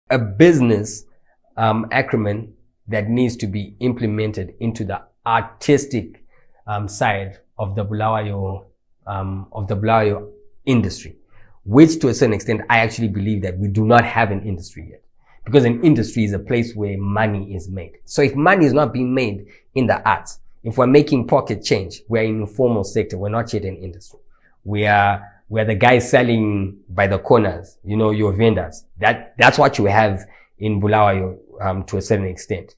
a business acronym that needs to be implemented into the artistic side of the Bulawayo industry, which to a certain extent I actually believe that we do not have an industry yet, because an industry is a place where money is made. So if money is not being made in the arts, if we're making pocket change, we're in the informal sector, we're not yet an industry. We're the guys selling by the corners, you know, your vendors. That's what you have in Bulawayo to a certain extent.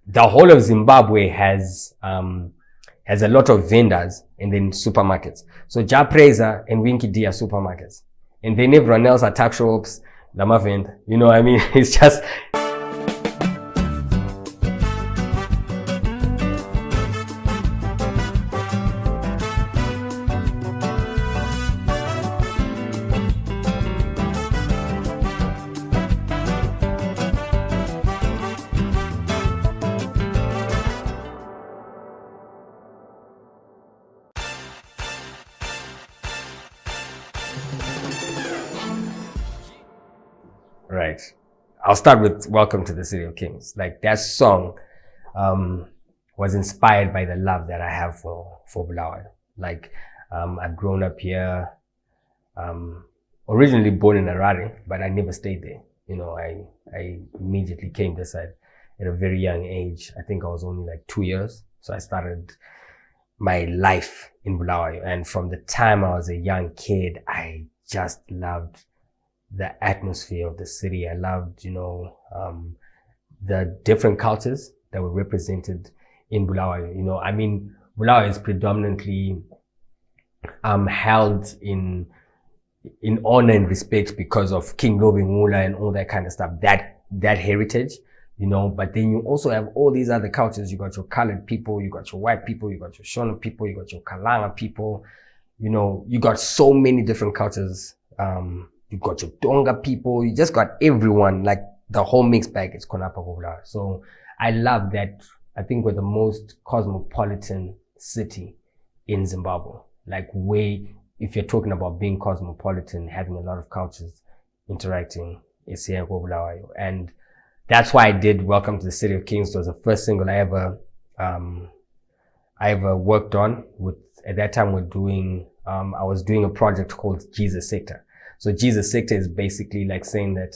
The whole of Zimbabwe has a lot of vendors and then supermarkets. So JahPrayzah and Winky D are supermarkets. And then everyone else are tuck shops, Lamavend. You know what I mean? It's just... Right. I'll start with Welcome to the City of Kings. Like, that song was inspired by the love that I have for Bulawayo. Like, I've grown up here, originally born in Harare, but I never stayed there. You know, I immediately came this side at a very young age. I think I was only like 2 years. So I started my life in Bulawayo. And from the time I was a young kid, I just loved the atmosphere of the city. I loved, you know, the different cultures that were represented in Bulawayo. You know, I mean, Bulawayo is predominantly held in honor and respect because of King Lobengula and all that kind of stuff, that heritage, you know. But then you also have all these other cultures. You got your colored people, you got your white people, you got your Shona people, you got your Kalanga people, you know, you got so many different cultures. You got your Tonga people, you just got everyone, like the whole mixed bag is Konapa Bulawayo. So I love that. I think we're the most cosmopolitan city in Zimbabwe. Like, if you're talking about being cosmopolitan, having a lot of cultures interacting, it's here in Bulawayo. And that's why I did Welcome to the City of Kings. It was the first single I ever worked on. At that time, I was doing a project called Jesus Sector. So Jesus Sector is basically like saying that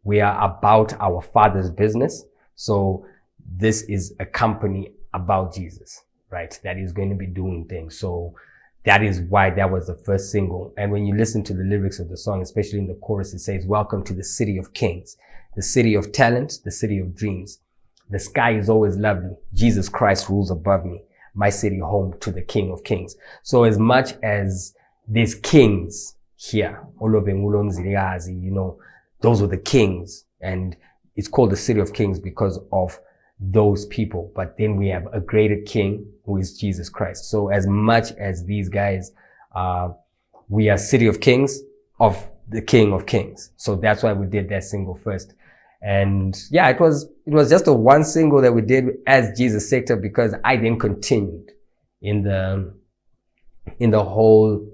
we are about our Father's business. So this is a company about Jesus, right? That is going to be doing things. So that is why that was the first single. And when you listen to the lyrics of the song, especially in the chorus, it says, "Welcome to the City of Kings, the city of talent, the city of dreams. The sky is always lovely. Jesus Christ rules above me. My city home to the King of Kings." So as much as there's kings here, you know, those were the kings, and it's called the City of Kings because of those people. But then we have a greater king who is Jesus Christ. So as much as these guys we are City of Kings of the King of Kings. So that's why we did that single first. And yeah, it was just a one single that we did as Jesus Sector, because I then continued in the whole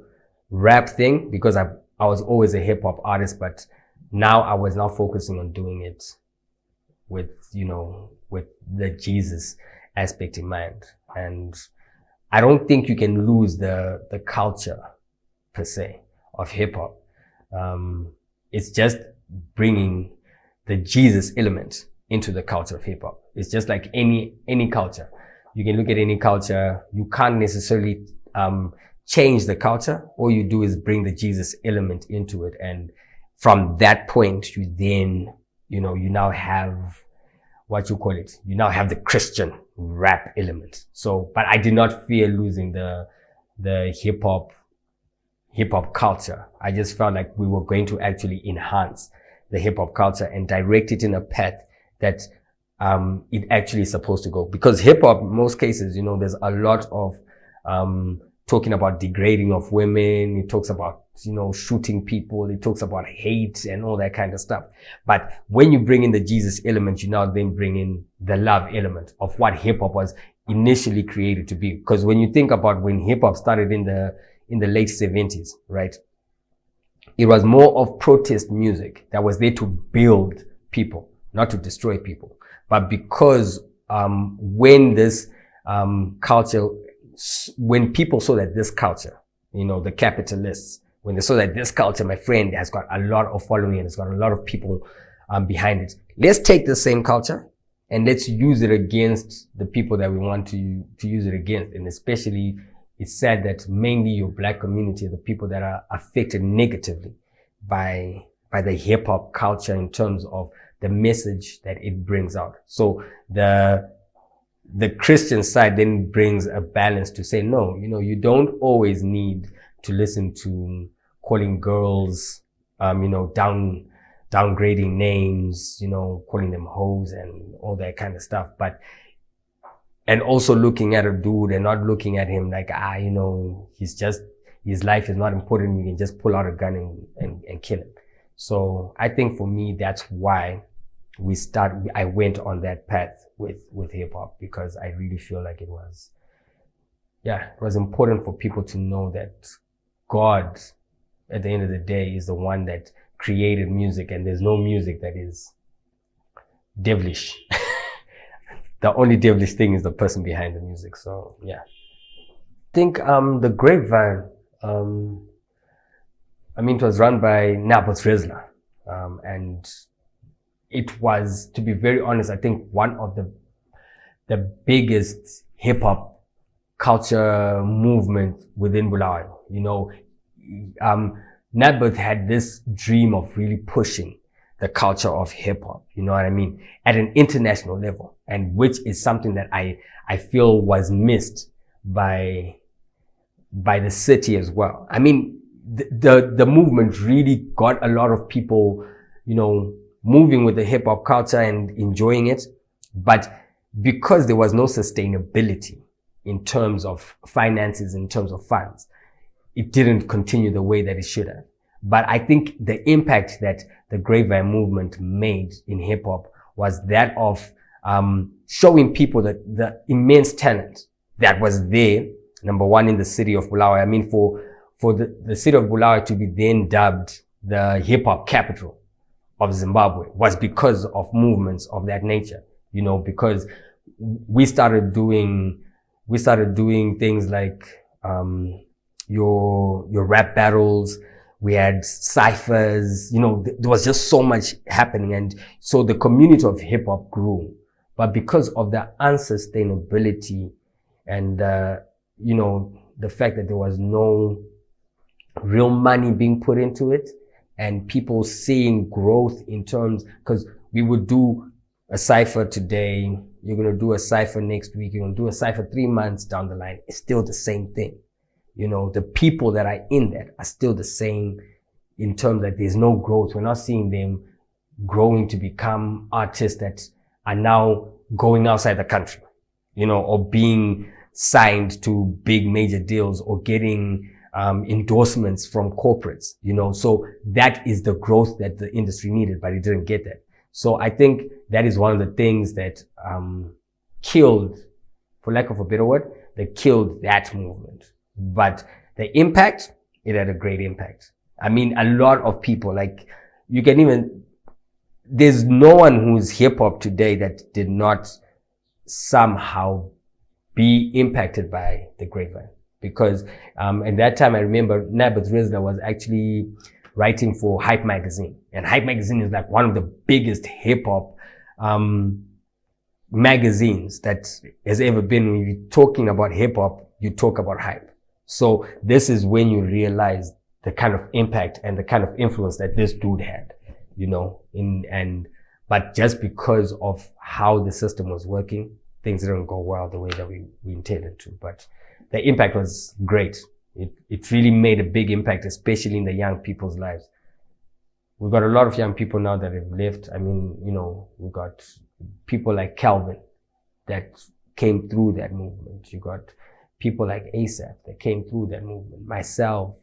rap thing, because I was always a hip hop artist, but now I was now focusing on doing it with, you know, with the Jesus aspect in mind. And I don't think you can lose the culture per se of hip hop. It's just bringing the Jesus element into the culture of hip hop. It's just like any culture. You can look at any culture. You can't necessarily change the culture. All you do is bring the Jesus element into it. And from that point, you then, you know, you now have what you call it. You now have the Christian rap element. So, but I did not fear losing the hip hop culture. I just felt like we were going to actually enhance the hip hop culture and direct it in a path that it actually is supposed to go. Because hip hop, in most cases, you know, there's a lot of talking about degrading of women. It talks about, you know, shooting people. It talks about hate and all that kind of stuff. But when you bring in the Jesus element, you now then bring in the love element of what hip hop was initially created to be. Because when you think about when hip hop started in the late 70s, right? it was more of protest music that was there to build people, not to destroy people. But because when this culture, when people saw that this culture, you know, the capitalists, when they saw that this culture, my friend, has got a lot of following and it's got a lot of people behind it, let's take the same culture and let's use it against the people that we want to use it against. And especially, it's sad that mainly your black community are the people that are affected negatively by the hip hop culture in terms of the message that it brings out. So the Christian side then brings a balance to say, no, you know, you don't always need to listen to calling girls, you know, downgrading names, you know, calling them hoes and all that kind of stuff. And also looking at a dude and not looking at him like, you know, his life is not important. You can just pull out a gun and kill him. So I think for me, that's why I went on that path with hip hop, because I really feel like it was important for people to know that God, at the end of the day, is the one that created music, and there's no music that is devilish. The only devilish thing is the person behind the music. So yeah, I think the Grapevine, I mean, it was run by Naboth Rizzla, and it was, to be very honest, I think one of the biggest hip hop culture movement within Bulawayo. You know, Naboth had this dream of really pushing the culture of hip hop, you know what I mean, at an international level, and which is something that I feel was missed by the city as well. I mean, the movement really got a lot of people, you know, moving with the hip hop culture and enjoying it, but because there was no sustainability in terms of finances, in terms of funds, it didn't continue the way that it should have. But I think the impact that the Grapevine movement made in hip hop was that of showing people that the immense talent that was there, number one, in the city of Bulawayo. I mean, for the city of Bulawayo to be then dubbed the hip hop capital of Zimbabwe was because of movements of that nature, you know, because we started doing things like your rap battles. We had ciphers, you know, there was just so much happening. And so the community of hip hop grew. But because of the unsustainability and, you know, the fact that there was no real money being put into it and people seeing growth in terms, because we would do a cipher today, you're going to do a cipher next week, you're going to do a cipher 3 months down the line. It's still the same thing. You know, the people that are in that are still the same in terms that there's no growth. We're not seeing them growing to become artists that are now going outside the country, you know, or being signed to big major deals or getting endorsements from corporates, you know. So that is the growth that the industry needed, but it didn't get that. So I think that is one of the things that killed, for lack of a better word, that killed that movement. But the impact, it had a great impact. I mean, a lot of people, like, you can even, there's no one who's hip hop today that did not somehow be impacted by the Grapevine. Because at that time, I remember Naboth Rizzla was actually writing for Hype magazine, and Hype magazine is like one of the biggest hip hop magazines that has ever been. When you're talking about hip hop, you talk about Hype. So this is when you realize the kind of impact and the kind of influence that this dude had, you know, but just because of how the system was working, things didn't go well the way that we intended to. But the impact was great. It really made a big impact, especially in the young people's lives. We've got a lot of young people now that have left. I mean, you know, we've got people like Calvin that came through that movement. You got people like Asaph that came through that movement. Myself,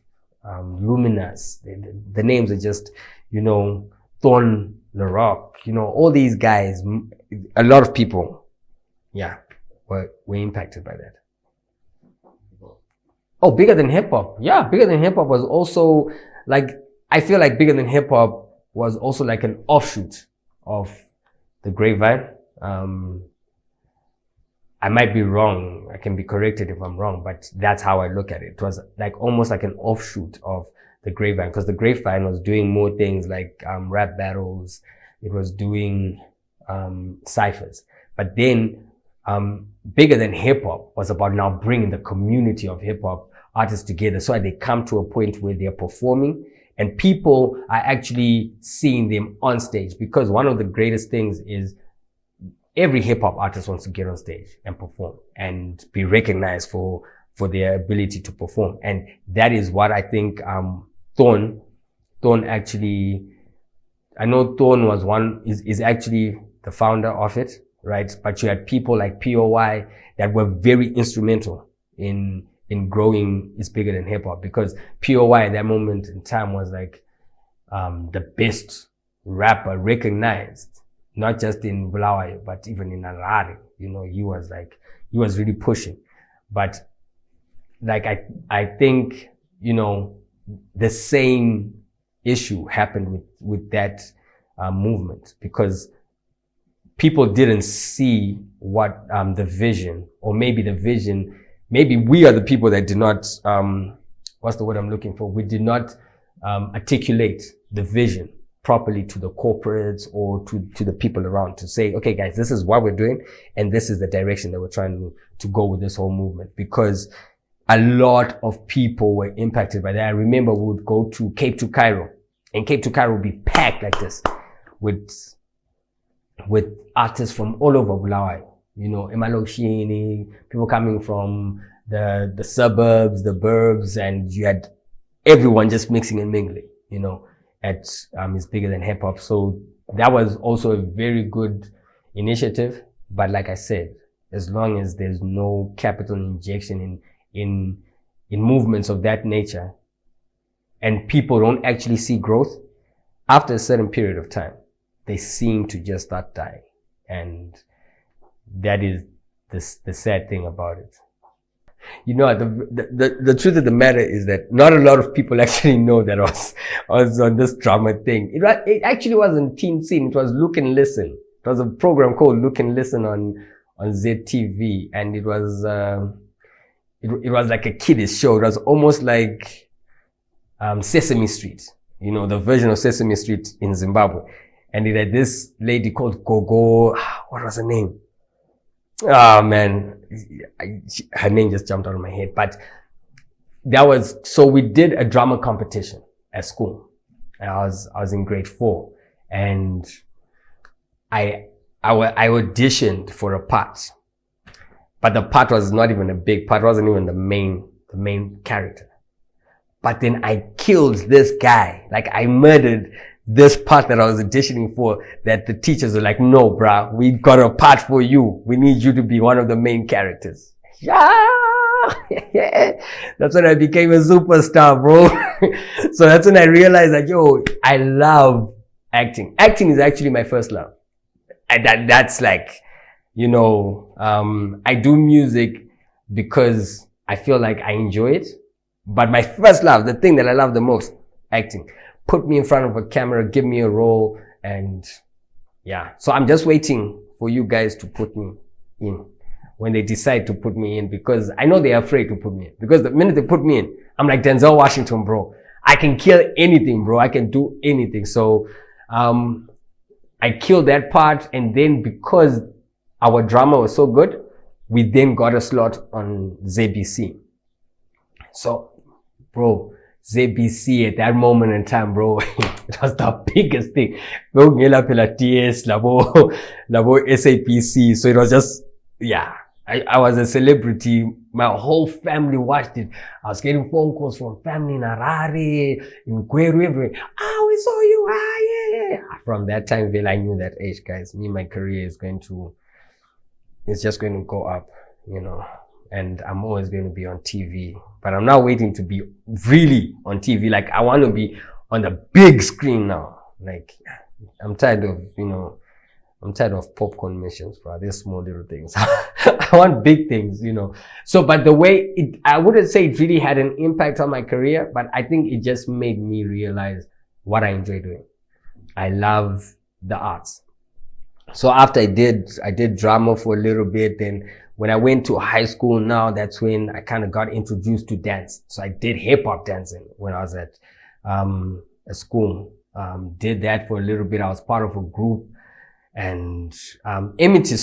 Luminous, the names are just, you know, Thorn, The Rock, you know, all these guys, a lot of people, yeah, were impacted by that. Oh, Bigger Than Hip Hop. Yeah, Bigger Than Hip Hop was also like I feel like Bigger Than Hip Hop was also like an offshoot of the DaGrapeVine. I might be wrong. I can be corrected if I'm wrong, but that's how I look at it. It was like almost like an offshoot of the DaGrapeVine, because the DaGrapeVine was doing more things like rap battles. It was doing ciphers. But then Bigger Than Hip Hop was about now bringing the community of hip hop artists together so that they come to a point where they're performing and people are actually seeing them on stage. Because one of the greatest things is every hip hop artist wants to get on stage and perform and be recognized for their ability to perform. And that is what I think T1nda actually, I know T1nda is actually the founder of it, right? But you had people like POY that were very instrumental in growing It's Bigger Than Hip Hop, because POY at that moment in time was like the best rapper recognized, not just in Bulawayo, but even in Harare. You know, he was really pushing. But like, I think, you know, the same issue happened with that movement, because people didn't see what the vision, or maybe the vision, maybe we are the people that did not, what's the word I'm looking for? We did not articulate the vision properly to the corporates or to the people around to say, okay, guys, this is what we're doing, and this is the direction that we're trying to go with this whole movement. Because a lot of people were impacted by that. I remember we would go to Cape to Cairo, and Cape to Cairo would be packed like this with artists from all over Bulawayo. You know, Shyne, people coming from the suburbs, the burbs, and you had everyone just mixing and mingling, you know, at It's Bigger Than Hip Hop. So that was also a very good initiative. But like I said, as long as there's no capital injection in movements of that nature, and people don't actually see growth, after a certain period of time, they seem to just start dying. And that is the sad thing about it. You know, the truth of the matter is that not a lot of people actually know that I was on this drama thing. It actually wasn't Teen Scene. It was Look and Listen. It was a program called Look and Listen on ZTV, and it was like a kiddies show. It was almost like Sesame Street, you know, the version of Sesame Street in Zimbabwe. And it had this lady called Gogo. What was her name? Oh man, her name just jumped out of my head. But so we did a drama competition at school. I was in grade 4, and I auditioned for a part, but the part was not even a big part. It wasn't even the main character. But then I killed this guy. Like, I murdered this part that I was auditioning for, that the teachers were like, no, bruh, we got a part for you. We need you to be one of the main characters. Yeah. That's when I became a superstar, bro. So that's when I realized that, yo, I love acting. Acting is actually my first love. That's like, you know, I do music because I feel like I enjoy it. But my first love, the thing that I love the most, acting. Put me in front of a camera, give me a role, and yeah. So I'm just waiting for you guys to put me in when they decide to put me in, because I know they're afraid to put me in. Because the minute they put me in, I'm like Denzel Washington, bro. I can kill anything, bro. I can do anything. So I killed that part, and then because our drama was so good, we then got a slot on ZBC. So, bro, ZBC at that moment in time, bro, it was the biggest thing. SAPC. So it was just, yeah, I was a celebrity. My whole family watched it. I was getting phone calls from family in Harare, in Gweru, everywhere. We saw you. Yeah. From that time, I knew that, guys, my career is it's just going to go up, you know, and I'm always going to be on TV. But I'm now waiting to be really on TV. Like, I want to be on the big screen now. Like, I'm tired of popcorn missions, bro. These small little things. I want big things, you know. So, but the way I wouldn't say it really had an impact on my career, but I think it just made me realize what I enjoy doing. I love the arts. So after I did drama for a little bit, then when I went to high school now, that's when I kind of got introduced to dance. So I did hip hop dancing when I was at a school. Did that for a little bit. I was part of a group, and Ep10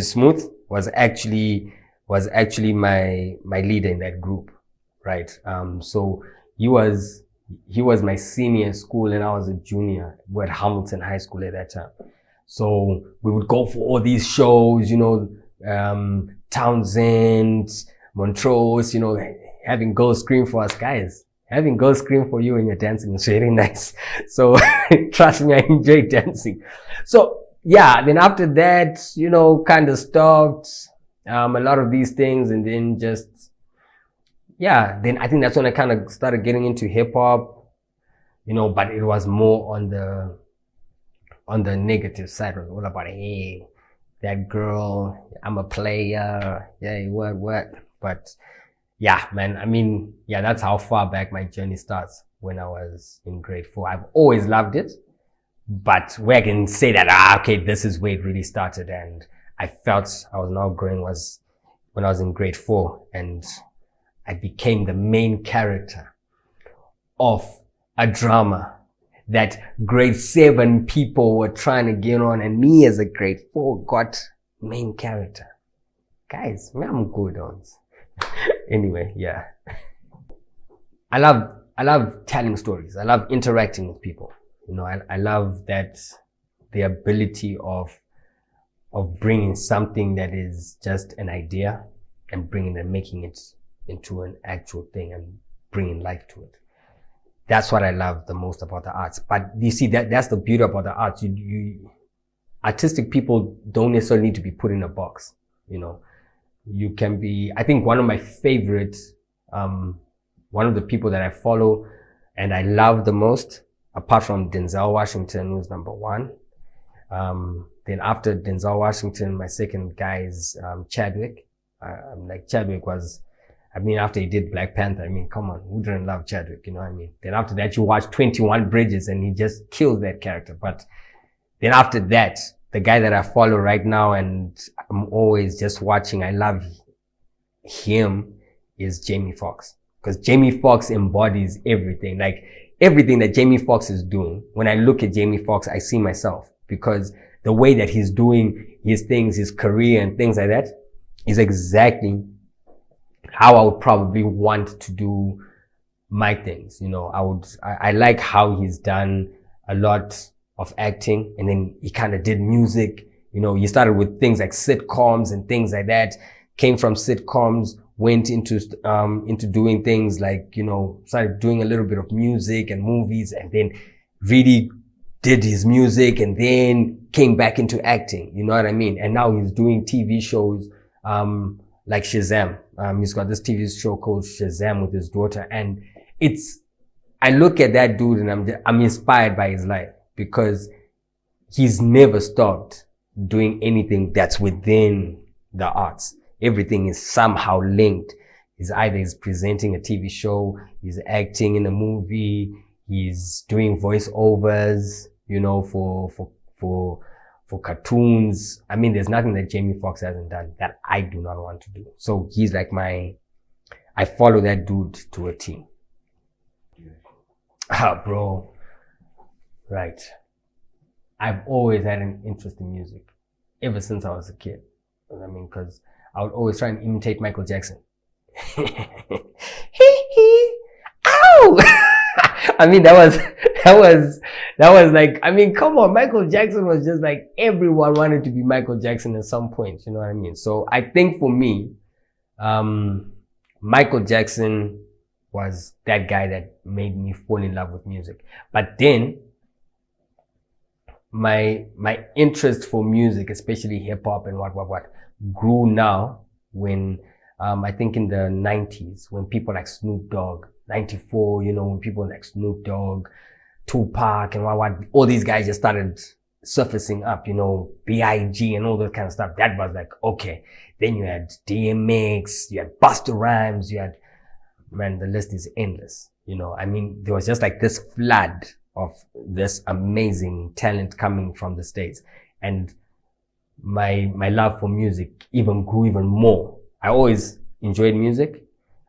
Smooth was actually my leader in that group, right? So he was my senior in school and I was a junior. We were at Hamilton High School at that time. So we would go for all these shows, you know, Townsend, Montrose, you know, having girls scream for us guys. Having girls scream for you when you're dancing is really nice. So trust me, I enjoy dancing. So yeah, then after that, you know, kind of stopped, a lot of these things, and then just, yeah, then I think that's when I kind of started getting into hip hop, you know, but it was more on the negative side. It was all about, hey, that girl, I'm a player, yeah, what, but yeah, man, I mean, yeah, that's how far back my journey starts, when I was in grade 4. I've always loved it, but where I can say that, okay, this is where it really started, and I felt I was now growing was when I was in grade 4, and I became the main character of a drama that grade 7 people were trying to get on, and me as a grade 4 got main character. Guys, man, I'm good on. Anyway, yeah. I love telling stories. I love interacting with people. You know, I love that the ability of bringing something that is just an idea and making it into an actual thing and bringing life to it. That's what I love the most about the arts. But you see, that's the beauty about the arts. Artistic people don't necessarily need to be put in a box. You know, you can be, I think one of my favorite, one of the people that I follow and I love the most, apart from Denzel Washington, who's number 1. Then after Denzel Washington, my second guy is Chadwick. Like Chadwick was, I mean, after he did Black Panther, I mean, come on, who didn't love Chadwick? You know what I mean? Then after that, you watch 21 Bridges and he just kills that character. But then after that, the guy that I follow right now and I'm always just watching, I love him, is Jamie Foxx. Because Jamie Foxx embodies everything. Like everything that Jamie Foxx is doing. When I look at Jamie Foxx, I see myself, because the way that he's doing his things, his career and things like that is exactly how I would probably want to do my things. You know, I like how he's done a lot of acting, and then he kind of did music. You know, he started with things like sitcoms and things like that, came from sitcoms, went into doing things like, you know, started doing a little bit of music and movies, and then really did his music and then came back into acting. You know what I mean? And now he's doing TV shows, like Shazam. He's got this TV show called Shazam with his daughter. And I look at that dude and I'm inspired by his life, because he's never stopped doing anything that's within the arts. Everything is somehow linked. He's presenting a TV show, he's acting in a movie, he's doing voiceovers, you know, for cartoons. I mean, there's nothing that Jamie Foxx hasn't done that I do not want to do. So he's like I follow that dude to a T. Bro. Right. I've always had an interest in music ever since I was a kid. I mean, because I would always try and imitate Michael Jackson. Ow! I mean, that was like, I mean, come on, Michael Jackson was just like, everyone wanted to be Michael Jackson at some point, you know what I mean? So I think for me, Michael Jackson was that guy that made me fall in love with music. But then my interest for music, especially hip hop and what grew now when, I think in the 90s, when people like Snoop Dogg, 94, you know, when people like Snoop Dogg, Tupac and all these guys just started surfacing up, you know, B.I.G. and all that kind of stuff. That was like, okay. Then you had DMX, you had Busta Rhymes, you had, man, the list is endless. You know, I mean, there was just like this flood of this amazing talent coming from the States. And my love for music even grew even more. I always enjoyed music.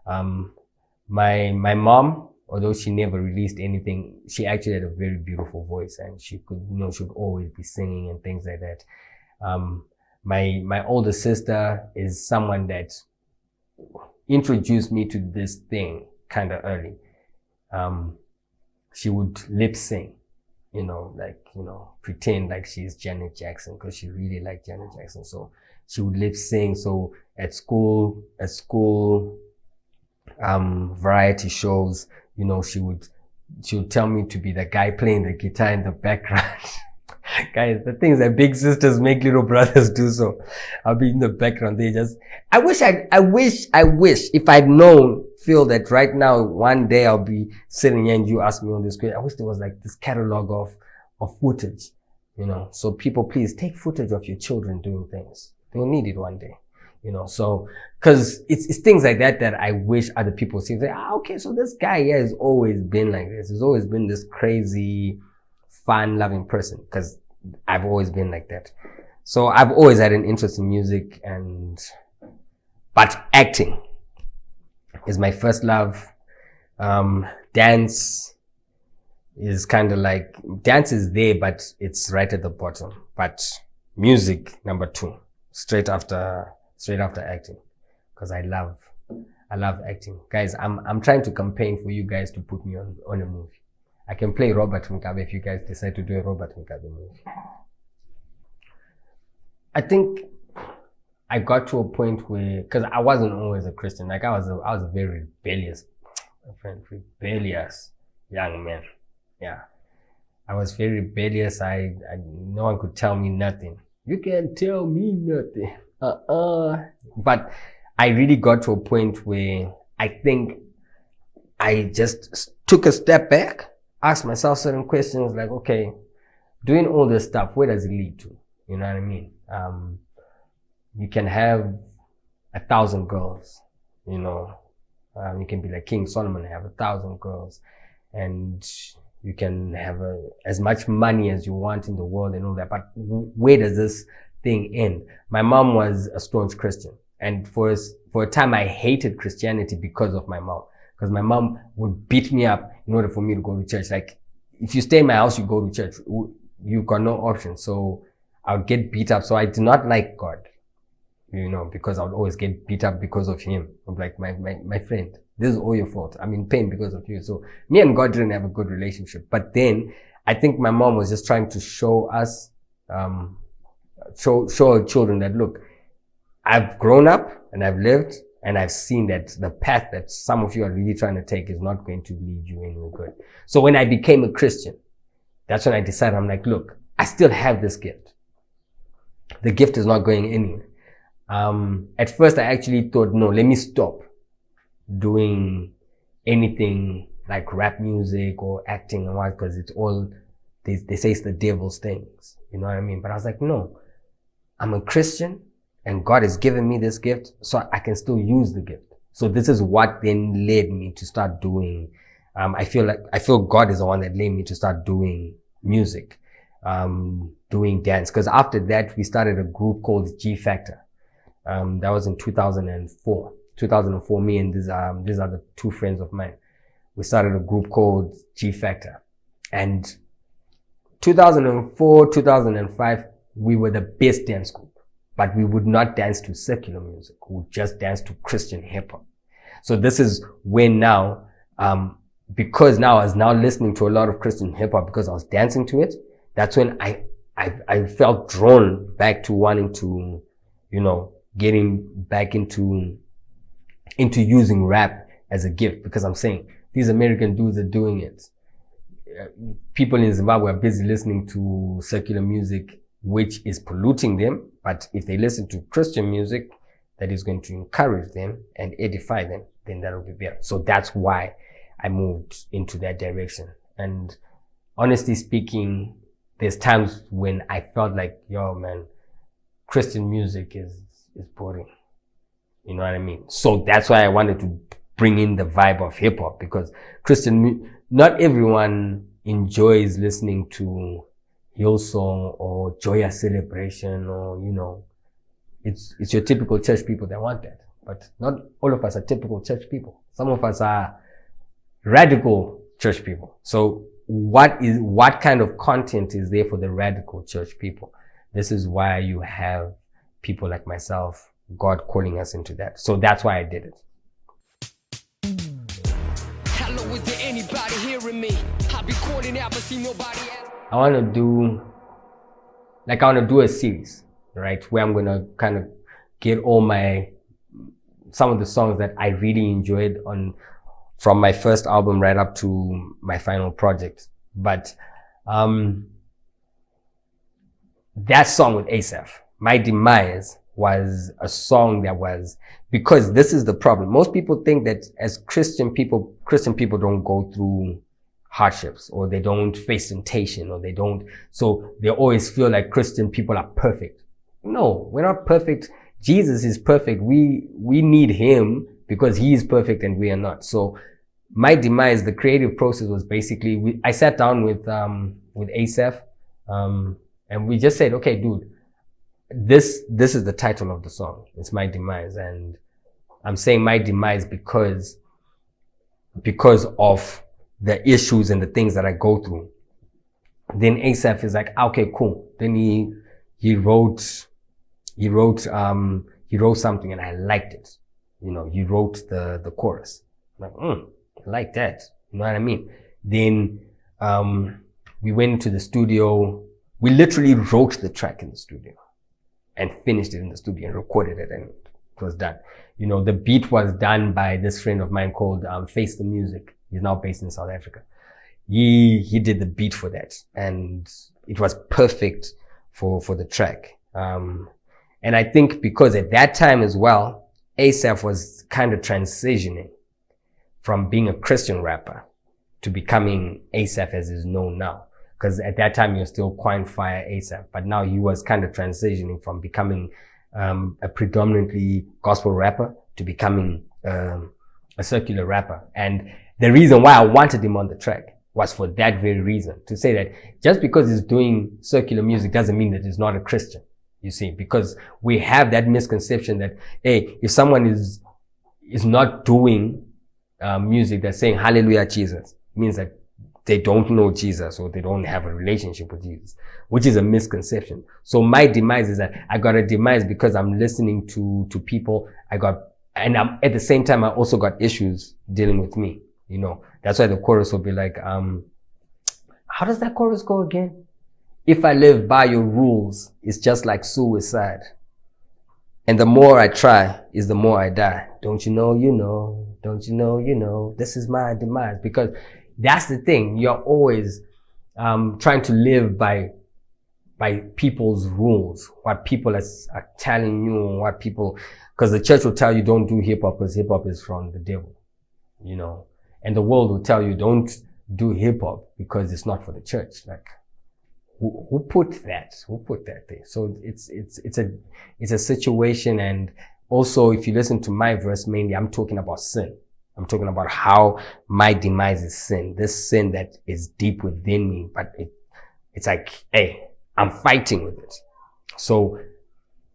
My mom, although she never released anything, she actually had a very beautiful voice, and she could, you know, she would always be singing and things like that. My older sister is someone that introduced me to this thing kind of early. She would lip sing, you know, like, you know, pretend like she's Janet Jackson, because she really liked Janet Jackson. So she would lip sing. So at school, variety shows, you know, she would tell me to be the guy playing the guitar in the background. Guys, the things that big sisters make little brothers do. So I'll be in the background. I wish if I'd known, Phil, that right now, one day I'll be sitting here and you ask me on this question. I wish there was like this catalog of footage, you know. So people, please take footage of your children doing things. They'll need it one day, you know. So, cause it's things like that I wish other people see. Say, okay, so this guy here has always been like this. He's always been this crazy, fun-loving person, because I've always been like that. So I've always had an interest in music, but acting is my first love. Dance is kind of like, dance is there, but it's right at the bottom. But music, number 2, straight after acting, because I love acting. Guys, I'm trying to campaign for you guys to put me on a movie. I can play Robert Mugabe if you guys decide to do a Robert Mugabe movie. I think I got to a point where, because I wasn't always a Christian, like I was a very rebellious young man. Yeah, I was very rebellious. No one could tell me nothing. You can't tell me nothing. But I really got to a point where I think I just took a step back, asked myself certain questions like, okay, doing all this stuff, where does it lead to? You know what I mean? You can have 1,000 girls, you know. You can be like King Solomon, have 1,000 girls, and you can have as much money as you want in the world and all that. But where does this thing end? My mom was a staunch Christian, and for a time I hated Christianity because of my mom. Because my mom would beat me up in order for me to go to church. Like, if you stay in my house, you go to church. You've got no option. So I would get beat up. So I did not like God, you know, because I would always get beat up because of him. I'm like, my friend, this is all your fault. I'm in pain because of you. So me and God didn't have a good relationship. But then I think my mom was just trying to show us, show her children that, look, I've grown up and I've lived, and I've seen that the path that some of you are really trying to take is not going to lead you anywhere good. So when I became a Christian, that's when I decided, I'm like, look, I still have this gift. The gift is not going anywhere. At first I actually thought, no, let me stop doing anything like rap music or acting and what, because it's all, they say it's the devil's things. You know what I mean? But I was like, no, I'm a Christian, and God has given me this gift, so I can still use the gift. So this is what then led me to start doing, I feel God is the one that led me to start doing music, doing dance. Because after that, we started a group called G Factor. That was in 2004. 2004, me and these are the 2 friends of mine. We started a group called G Factor. And 2004, 2005, we were the best dance group. But we would not dance to secular music. We would just dance to Christian hip hop. So this is when now, because now I was now listening to a lot of Christian hip hop because I was dancing to it. That's when I felt drawn back to wanting to, you know, getting back into using rap as a gift, because I'm saying these American dudes are doing it. People in Zimbabwe are busy listening to secular music, which is polluting them. But if they listen to Christian music that is going to encourage them and edify them, then that will be better. So that's why I moved into that direction. And honestly speaking, there's times when I felt like, yo, man, Christian music is boring. You know what I mean? So that's why I wanted to bring in the vibe of hip hop, because not everyone enjoys listening to Hillsong or Joyous Celebration, or, you know, it's your typical church people that want that. But not all of us are typical church people. Some of us are radical church people. So what kind of content is there for the radical church people? This is why you have people like myself, God calling us into that. So that's why I did it. Hello, is there anybody hearing me? I'll be calling out, but see nobody else. I want to do a series, right? Where I'm going to kind of get some of the songs that I really enjoyed from my first album right up to my final project. But, that song with Asaph, My Demise, was a song that was, because this is the problem. Most people think that as Christian people don't go through hardships, or they don't face temptation, or so they always feel like Christian people are perfect. No, we're not perfect. Jesus is perfect. We need him because he is perfect and we are not. So My Demise, the creative process was basically, I sat down with Asaph, and we just said, okay, dude, this is the title of the song. It's My Demise. And I'm saying My Demise because of the issues and the things that I go through. Then Asaph is like, okay, cool. Then he wrote something and I liked it. You know, he wrote the chorus. I'm like, I like that. You know what I mean? Then, we went into the studio. We literally wrote the track in the studio and finished it in the studio and recorded it, and it was done. You know, the beat was done by this friend of mine called Face the Music. He's now based in South Africa. He did the beat for that, and it was perfect for the track. And I think because at that time as well, Asaph was kind of transitioning from being a Christian rapper to becoming Asaph as is known now. Because at that time, you're still Quine Fire Asaph, but now he was kind of transitioning from becoming a predominantly gospel rapper to becoming a secular rapper. And the reason why I wanted him on the track was for that very reason, to say that just because he's doing secular music doesn't mean that he's not a Christian, you see, because we have that misconception that, hey, if someone is not doing music that's saying hallelujah Jesus, means that they don't know Jesus or they don't have a relationship with Jesus, which is a misconception. So my demise is that I got a demise because I'm listening to people. And at the same time, I also got issues dealing with me. You know, that's why the chorus will be like, how does that chorus go again? If I live by your rules, it's just like suicide. And the more I try is the more I die. Don't you know, you know, don't you know, you know, this is my demise. Because that's the thing. You're always trying to live by people's rules, what people are telling you, what people, because the church will tell you don't do hip hop because hip hop is from the devil, you know, and the world will tell you don't do hip hop because it's not for the church. Like, who put that? Who put that there? So it's a situation. And also, if you listen to my verse, mainly I'm talking about sin. I'm talking about how my demise is sin. This sin that is deep within me, but it's like, hey, I'm fighting with it. So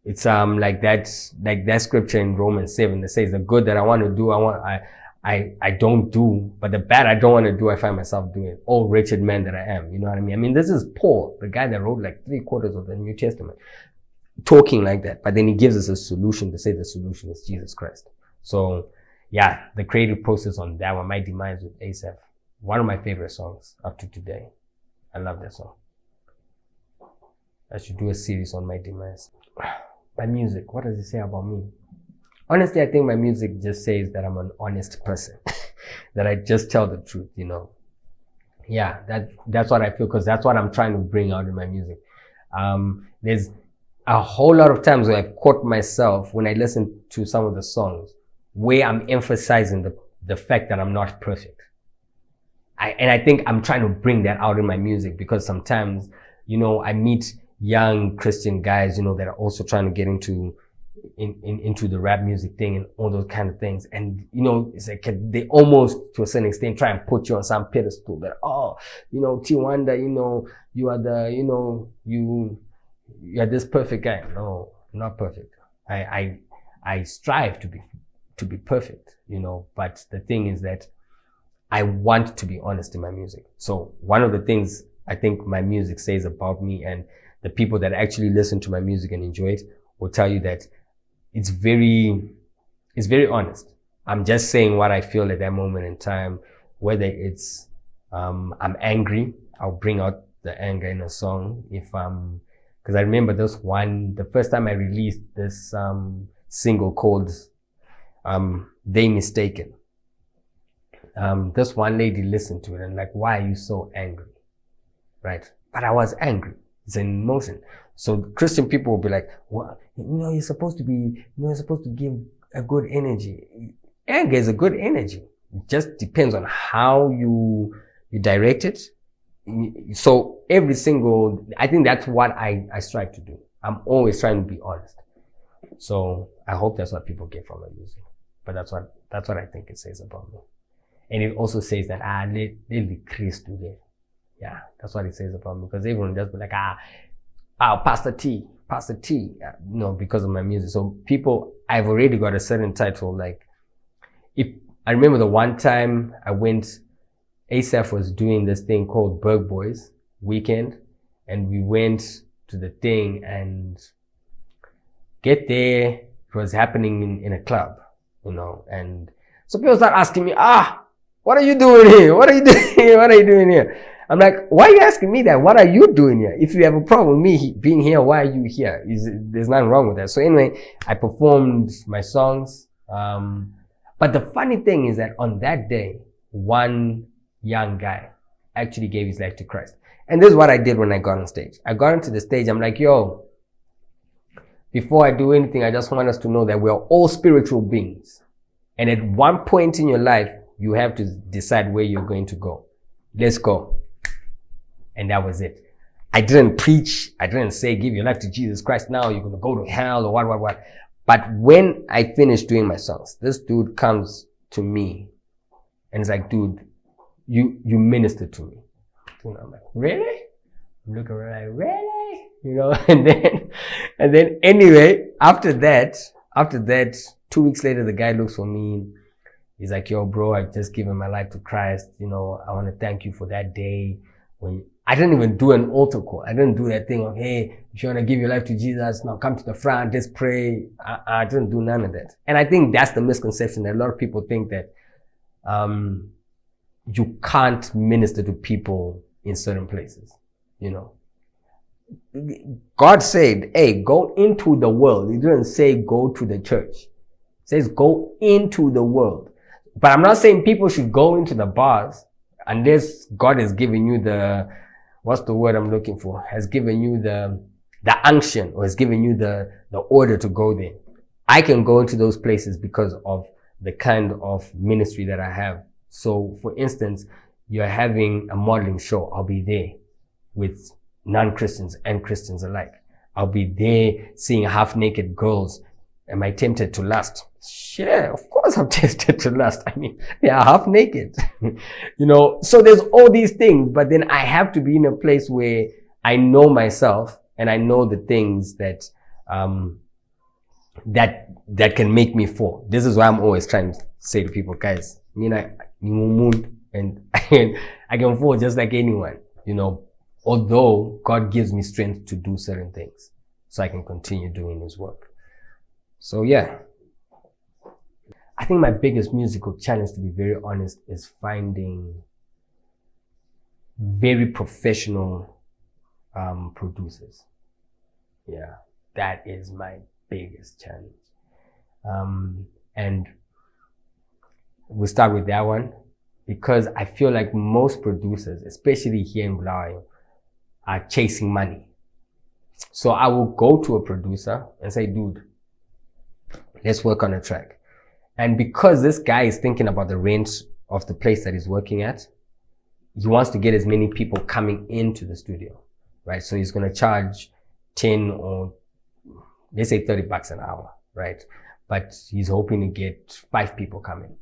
it's like that scripture in Romans 7 that says the good that I want to do, I don't do, but the bad I don't want to do, I find myself doing. Oh, wretched man that I am. You know what I mean? I mean, this is Paul, the guy that wrote like 3/4 of the New Testament, talking like that. But then he gives us a solution to say the solution is Jesus Christ. So yeah, the creative process on that one, My Demise with Asaph, one of my favorite songs up to today. I love that song. I should do a series on My Demise. My music, what does it say about me? Honestly, I think my music just says that I'm an honest person, that I just tell the truth, you know. Yeah, that's what I feel, because that's what I'm trying to bring out in my music. There's a whole lot of times where I've caught myself when I listen to some of the songs where I'm emphasizing the fact that I'm not perfect. And I think I'm trying to bring that out in my music, because sometimes, you know, I meet young Christian guys, you know, that are also trying to get into into the rap music thing and all those kind of things. And, you know, it's like they almost, to a certain extent, try and put you on some pedestal that, oh, you know, T1nda, you know, you are the, you know, you are this perfect guy. No, I'm not perfect. I strive to be perfect, you know, but the thing is that I want to be honest in my music. So one of the things I think my music says about me, and the people that actually listen to my music and enjoy it will tell you that it's very honest. I'm just saying what I feel at that moment in time, whether it's, I'm angry, I'll bring out the anger in a song. If cause I remember the first time I released this, single called, They Mistaken. This one lady listened to it and like, why are you so angry? Right? But I was angry. It's an emotion. So Christian people will be like, well, you know, you're supposed to give a good energy. Anger is a good energy. It just depends on how you direct it. So I think that's what I strive to do. I'm always trying to be honest. So I hope that's what people get from my music. But that's what I think it says about me. And it also says that, let Christ do that. Yeah, that's what it says about me. Because everyone just be like, Pastor T, you know, because of my music. So I've already got a certain title. Like, I remember the one time Asaph was doing this thing called Berg Boys Weekend, and we went to the thing and get there. It was happening in a club, you know, and so people start asking me, what are you doing here? What are you doing here? What are you doing here? I'm like, why are you asking me that? What are you doing here? If you have a problem with me being here, why are you here? There's nothing wrong with that. So anyway, I performed my songs. But the funny thing is that on that day, one young guy actually gave his life to Christ. And this is what I did when I got on stage. I got onto the stage. I'm like, yo, before I do anything, I just want us to know that we are all spiritual beings. And at one point in your life, you have to decide where you're going to go. Let's go. And that was it. I didn't preach. I didn't say, give your life to Jesus Christ now, you're going to go to hell or what. But when I finished doing my songs, this dude comes to me and it's like, dude, you ministered to me. You know, I'm like, really? I'm looking around like, really? You know, and then anyway, after that, 2 weeks later, the guy looks for me. He's like, yo, bro, I just given my life to Christ. You know, I want to thank you for that day when I didn't even do an altar call. I didn't do that thing of, hey, if you want to give your life to Jesus, now come to the front, let's pray. I didn't do none of that. And I think that's the misconception that a lot of people think that, you can't minister to people in certain places, you know. God said, hey, go into the world. He didn't say go to the church. He says go into the world. But I'm not saying people should go into the bars unless God has given you what's the word I'm looking for? Has given you the unction, or has given you the order to go there. I can go into those places because of the kind of ministry that I have. So for instance, you're having a modeling show. I'll be there with non-Christians and Christians alike. I'll be there seeing half-naked girls. Am I tempted to lust? Sure, of course I'm tempted to lust. I mean, they are half naked. You know, so there's all these things, but then I have to be in a place where I know myself and I know the things that that can make me fall. This is why I'm always trying to say to people, guys, and I can fall just like anyone, you know, although God gives me strength to do certain things so I can continue doing his work. So yeah, I think my biggest musical challenge, to be very honest, is finding very professional producers. Yeah, that is my biggest challenge. And we'll start with that one because I feel like most producers, especially here in Bulawayo, are chasing money. So I will go to a producer and say, dude, let's work on a track. And because this guy is thinking about the rent of the place that he's working at, he wants to get as many people coming into the studio, right? So he's going to charge 10 or let's say $30 an hour, right? But he's hoping to get 5 people coming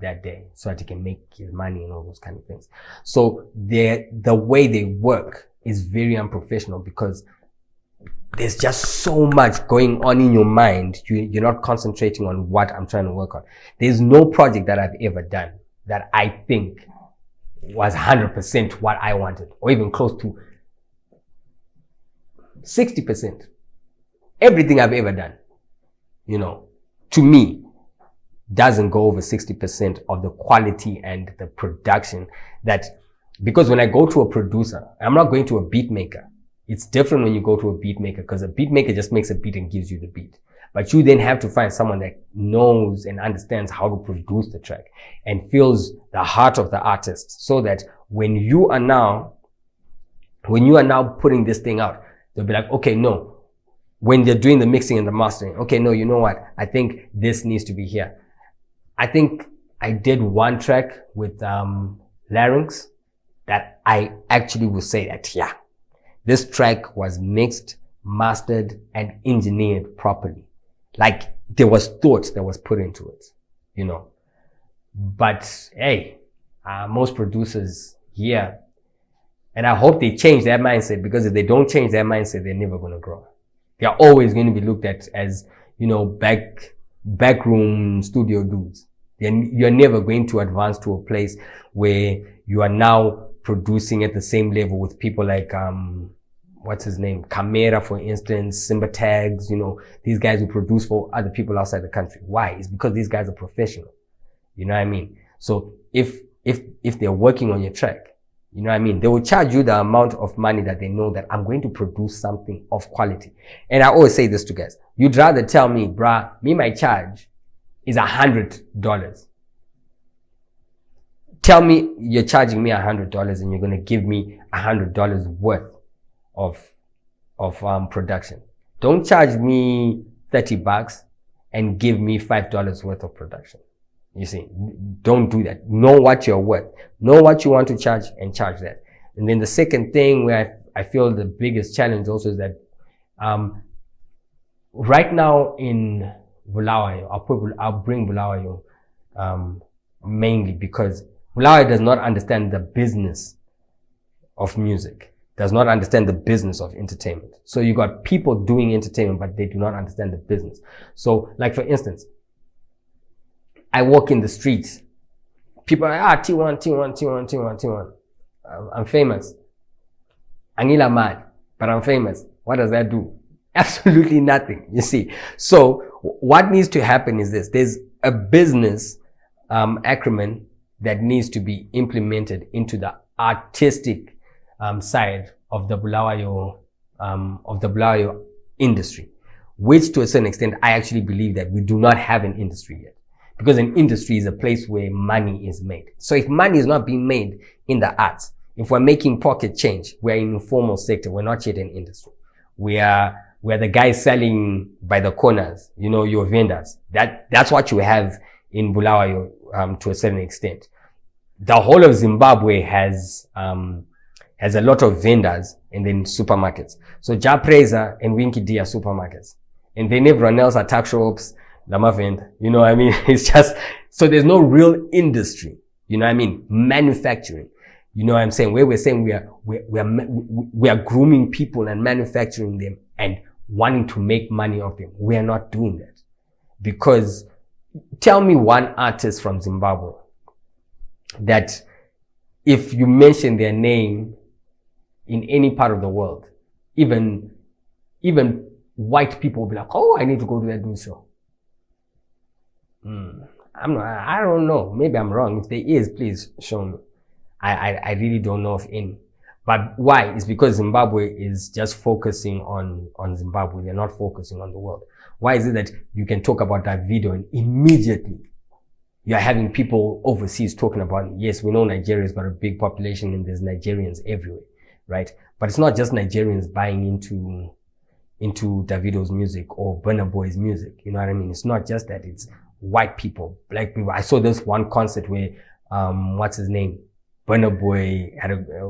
that day so that he can make his money and all those kind of things. So the way they work is very unprofessional because there's just so much going on in your mind. You're not concentrating on what I'm trying to work on. There's no project that I've ever done that I think was 100% what I wanted, or even close to 60%. Everything I've ever done, you know, to me, doesn't go over 60% of the quality and the production that, because when I go to a producer, I'm not going to a beat maker. It's different when you go to a beat maker, because a beat maker just makes a beat and gives you the beat. But you then have to find someone that knows and understands how to produce the track and feels the heart of the artist, so that when you are now putting this thing out, they'll be like, okay, no. When they're doing the mixing and the mastering, okay, no, you know what? I think this needs to be here. I think I did one track with Larynx that I actually will say that, yeah, this track was mixed, mastered, and engineered properly. Like, there was thought that was put into it, you know. But hey, most producers here, and I hope they change their mindset, because if they don't change their mindset, they're never going to grow. They are always going to be looked at as, you know, backroom studio dudes. You're never going to advance to a place where you are now producing at the same level with people like, what's his name? Camera, for instance, Simba Tags, you know, these guys who produce for other people outside the country. Why? It's because these guys are professional. You know what I mean? So if they're working on your track, you know what I mean? They will charge you the amount of money that they know that I'm going to produce something of quality. And I always say this to guys. You'd rather tell me, bruh, my charge is $100. Tell me you're charging me $100 and you're going to give me $100 worth of production. Don't charge me $30 and give me $5 worth of production. You see, don't do that. Know what you're worth. Know what you want to charge and charge that. And then the second thing where I feel the biggest challenge also is that, right now in Bulawayo, I'll bring Bulawayo, mainly because Bulawayo does not understand the business of music, does not understand the business of entertainment. So you got people doing entertainment, but they do not understand the business. So, like, for instance, I walk in the streets. People are like, T1. I'm famous. Angila mad, but I'm famous. What does that do? Absolutely nothing, you see. So what needs to happen is this. There's a business acumen that needs to be implemented into the artistic side of the Bulawayo industry, which to a certain extent, I actually believe that we do not have an industry yet. Because an industry is a place where money is made. So if money is not being made in the arts, if we're making pocket change, we're in informal sector, we're not yet an industry. We're the guys selling by the corners, you know, your vendors. That's what you have in Bulawayo, to a certain extent. The whole of Zimbabwe has a lot of vendors and then supermarkets. So JahPrayzah and Winky D are supermarkets. And then everyone else are tuck shops, you know what I mean? It's just, so there's no real industry, you know what I mean? Manufacturing, you know what I'm saying? Where we're saying we are grooming people and manufacturing them and wanting to make money off them. We are not doing that. Because tell me one artist from Zimbabwe that if you mention their name in any part of the world, even white people will be like, oh, I need to go to that dude's show. I don't know. Maybe I'm wrong. If there is, please show me. I really don't know of any. But why? It's because Zimbabwe is just focusing on Zimbabwe. They're not focusing on the world. Why is it that you can talk about that video and immediately you're having people overseas talking about, yes, we know Nigeria's got a big population and there's Nigerians everywhere, right? But it's not just Nigerians buying into Davido's music or Burna Boy's music. You know what I mean? It's not just that. It's white people, black people. I saw this one concert where, what's his name? Burna Boy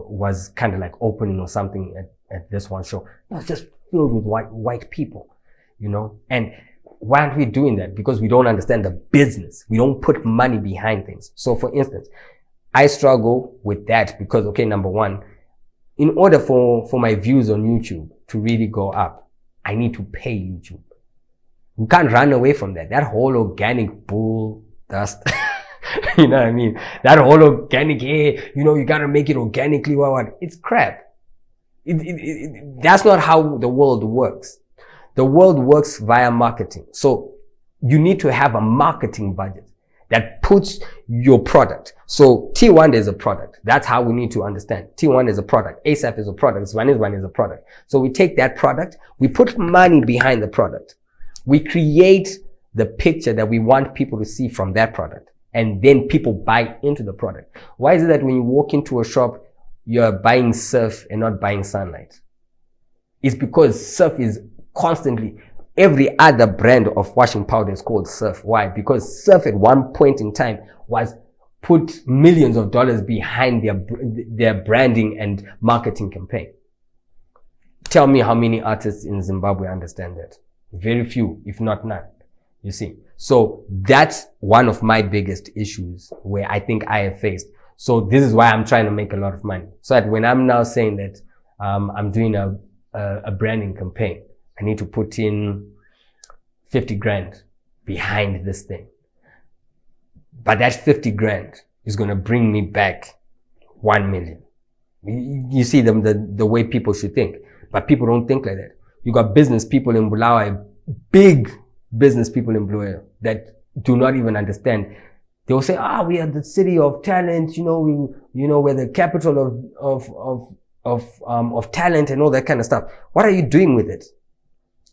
was kind of like opening or something at this one show. It was just filled with white people, you know? And Why aren't we doing that? Because we don't understand the business. We don't put money behind things. So for instance, I struggle with that because, okay, number one, in order for my views on YouTube to really go up, I need to pay YouTube. You can't run away from that. That whole organic bull dust. You know what I mean? That whole organic, hey, you know, you gotta make it organically, what? It's crap. That's not how the world works. The world works via marketing. So you need to have a marketing budget that puts your product. So T1nda is a product. That's how we need to understand. T1nda is a product. Asaph is a product. Tshabz is a product. So we take that product, we put money behind the product. We create the picture that we want people to see from that product. And then people buy into the product. Why is it that when you walk into a shop, you're buying surf and not buying sunlight? It's because surf is constantly, every other brand of washing powder is called surf. Why? Because surf at one point in time was put millions of dollars behind their branding and marketing campaign. Tell me how many artists in Zimbabwe understand that? Very few, if not none. You see, so that's one of my biggest issues where I think I have faced. So this is why I'm trying to make a lot of money. So that when I'm now saying that I'm doing a branding campaign, I need to put in 50 grand behind this thing. But that 50 grand is going to bring me back 1 million. You see the way people should think, but people don't think like that. You got business people in Bulawayo, big business people in Bulawayo that do not even understand. They will say, we are the city of talent, we're the capital of talent and all that kind of stuff. What are you doing with it?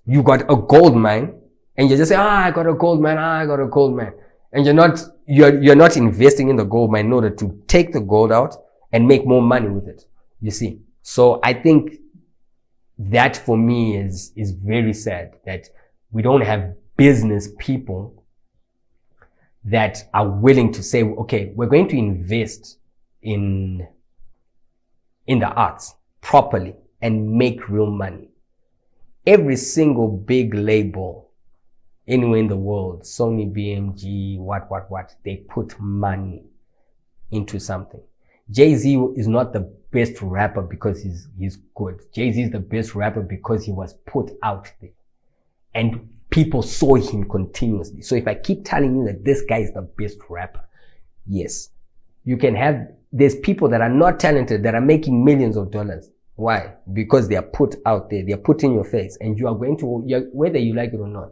You got a gold mine and you just say, I got a gold mine, I got a gold mine. And you're not investing in the gold mine in order to take the gold out and make more money with it. You see? So I think that for me is very sad that we don't have business people that are willing to say, okay, we're going to invest in the arts properly and make real money. Every single big label anywhere in the world, Sony, BMG, what, they put money into something. Jay-Z is not the best rapper because he's good. Jay-Z is the best rapper because he was put out there. And people saw him continuously. So if I keep telling you that this guy is the best rapper, yes, you can have, there's people that are not talented that are making millions of dollars. Why? Because they are put out there. They are put in your face and you are going to, whether you like it or not,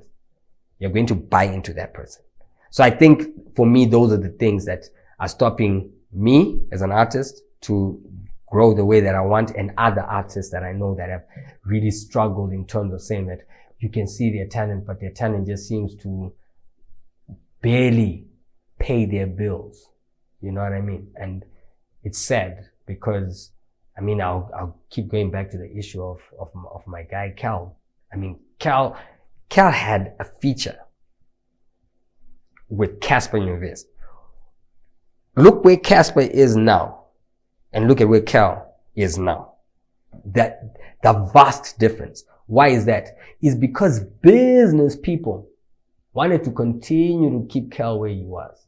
you're going to buy into that person. So I think for me, those are the things that are stopping me as an artist to grow the way that I want, and other artists that I know that have really struggled in terms of saying that you can see their talent, but their talent just seems to barely pay their bills. You know what I mean? And it's sad because, I mean, I'll keep going back to the issue of my guy, Cal. I mean, Cal had a feature with Casper Invest. Look where Casper is now and look at where Cal is now. The vast difference. Why is that? Is because business people wanted to continue to keep Cal where he was.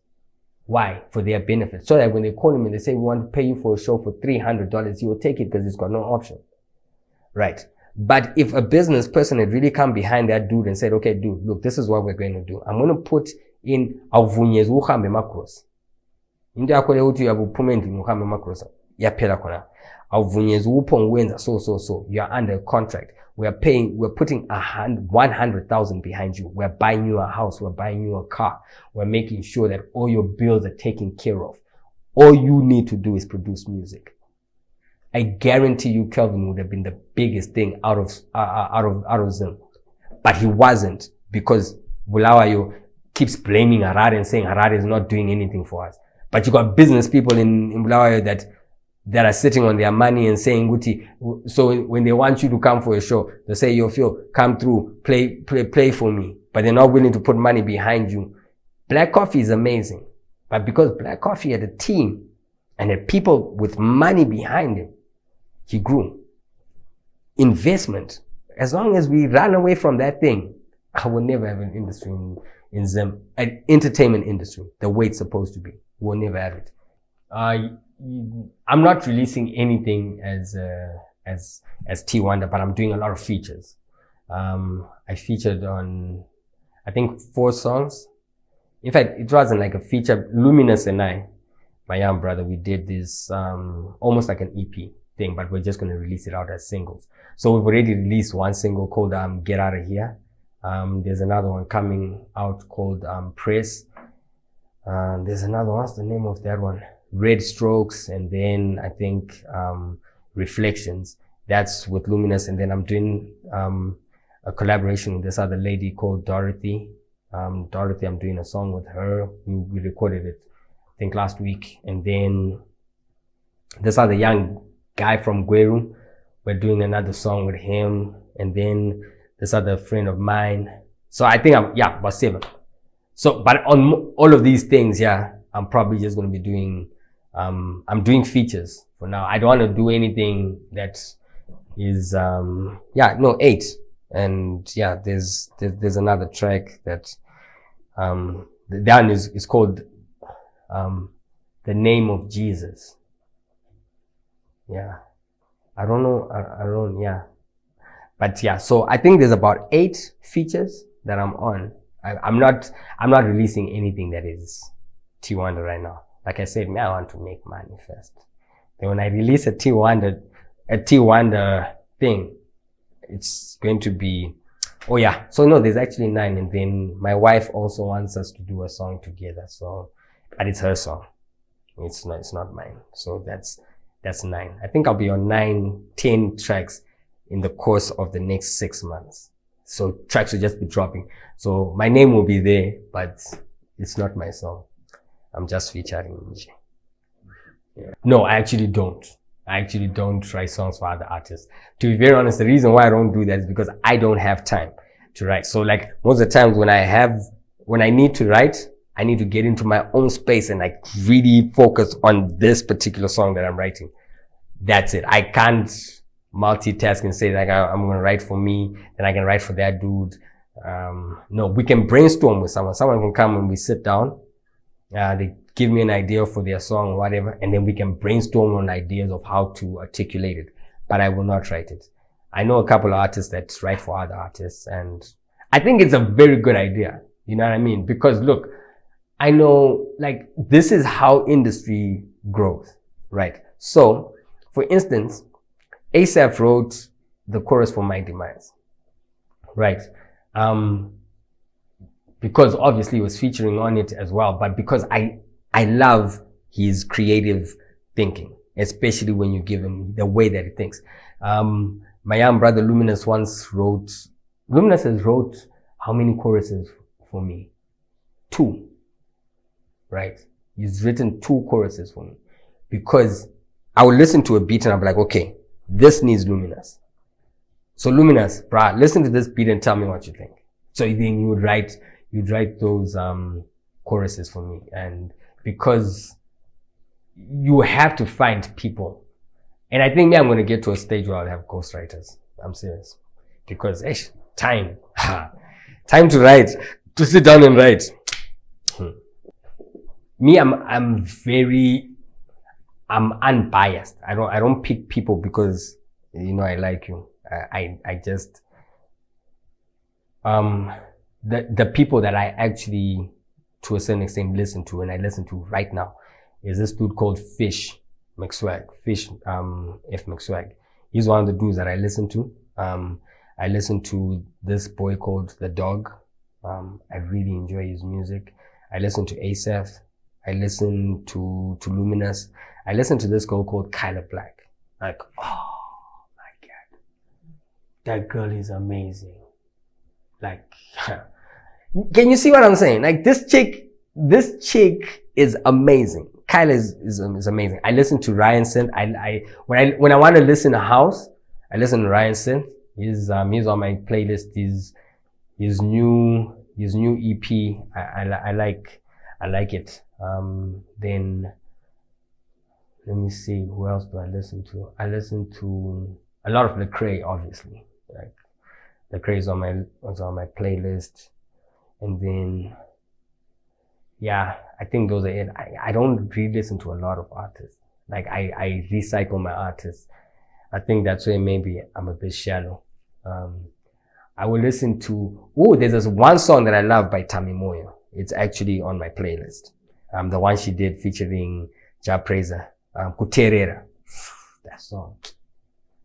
Why? For their benefit. So that when they call him and they say, we want to pay you for a show for $300, he will take it because he's got no option. Right? But if a business person had really come behind that dude and said, okay, dude, look, this is what we're going to do. I'm going to put in awunyezi uhambe makrosi. Into yakho lekuthi uyabuphuma endlini uhambe makrosi. Yaphela khona. Awuvunyezi upho ngwenza so. You are under contract. We're putting 100,000 behind you. We're buying you a house. We're buying you a car. We're making sure that all your bills are taken care of. All you need to do is produce music. I guarantee you Kelvin would have been the biggest thing out of Zim. But he wasn't, because Bulawayo keeps blaming Harare and saying Harare is not doing anything for us. But you got business people in Bulawayo that are sitting on their money and saying, Guti, so when they want you to come for a show, they say, yo, Phil, come through, play for me. But they're not willing to put money behind you. Black Coffee is amazing. But because Black Coffee had a team and had people with money behind him, he grew. Investment. As long as we run away from that thing, I will never have an industry in Zim, an entertainment industry, the way it's supposed to be. We'll never have it. I'm not releasing anything as T1nda, but I'm doing a lot of features. I featured on, I think, 4 songs. In fact, it wasn't like a feature. Luminous and I, my young brother, we did this, almost like an EP thing, but we're just going to release it out as singles. So we've already released 1 single called, Get Out of Here. There's another one coming out called, Press. There's another one. What's the name of that one? Red Strokes. And then I think, Reflections. That's with Luminous. And then I'm doing, a collaboration with this other lady called Dorothy. Dorothy, I'm doing a song with her. We recorded it, I think, last week. And then this other young guy from Gweru, we're doing another song with him. And then this other friend of mine. So I think about 7. So, but on all of these things, I'm probably just going to be doing, I'm doing features for now. I don't want to do anything that is, 8. And there's another track that, the one is called, The Name of Jesus. I don't know, But so I think there's about 8 features that I'm on. I'm not releasing anything that is T1nda right now. Like I said, I want to make money first. Then when I release a T1nda thing, it's going to be, so no, there's actually 9. And then my wife also wants us to do a song together. So, but it's her song. It's not mine. So that's 9. I think I'll be on 10 tracks in the course of the next 6 months. So tracks will just be dropping. So my name will be there, but it's not my song. I'm just featuring Nji. No, I actually don't. I actually don't write songs for other artists. To be very honest, the reason why I don't do that is because I don't have time to write. So like most of the times when I need to write, I need to get into my own space and like really focus on this particular song that I'm writing. That's it. I can't multitask and say like I'm going to write for me and I can write for that dude. No, we can brainstorm with someone. Someone can come and we sit down. They give me an idea for their song or whatever, and then we can brainstorm on ideas of how to articulate it. But I will not write it. I know a couple of artists that write for other artists, and I think it's a very good idea. You know what I mean? Because look, I know like this is how industry grows, right? So, for instance, Asaph wrote the chorus for My Demise, right? Because obviously he was featuring on it as well, but because I love his creative thinking, especially when you give him the way that he thinks. My young brother Luminous has wrote how many choruses for me? 2, right? He's written 2 choruses for me because I will listen to a beat and I'll be like, okay, this needs Luminous. So Luminous, bruh, listen to this beat and tell me what you think. So then you'd write those, choruses for me. And because you have to find people. And I think I'm going to get to a stage where I'll have ghostwriters. I'm serious. Because, time to write, to sit down and write. Me, I'm unbiased. I don't pick people because, I like you. I just, the people that I actually, to a certain extent, listen to, and I listen to right now, is this dude called Fish McSwag. F McSwag. He's one of the dudes that I listen to. I listen to this boy called The Dog. I really enjoy his music. I listen to Asaph. I listen to Luminous. I listen to this girl called Kyla Black. Like, oh my God. That girl is amazing. Like, can you see what I'm saying? Like this chick is amazing. Kyla is amazing. I listen to Ryan Synth. When I want to listen to house, I listen to Ryan Synth. He's on my playlist. His new EP. I like it. Then let me see, who else do I listen to? I listen to a lot of Lecrae, obviously. Like DaGrape was on my playlist. And then, yeah, I think those are it. I don't really listen to a lot of artists. Like, I recycle my artists. I think that's where maybe I'm a bit shallow. I will listen to, there's this one song that I love by Moyo. It's actually on my playlist. The one she did featuring JahPrayzah, Kuterera. That song.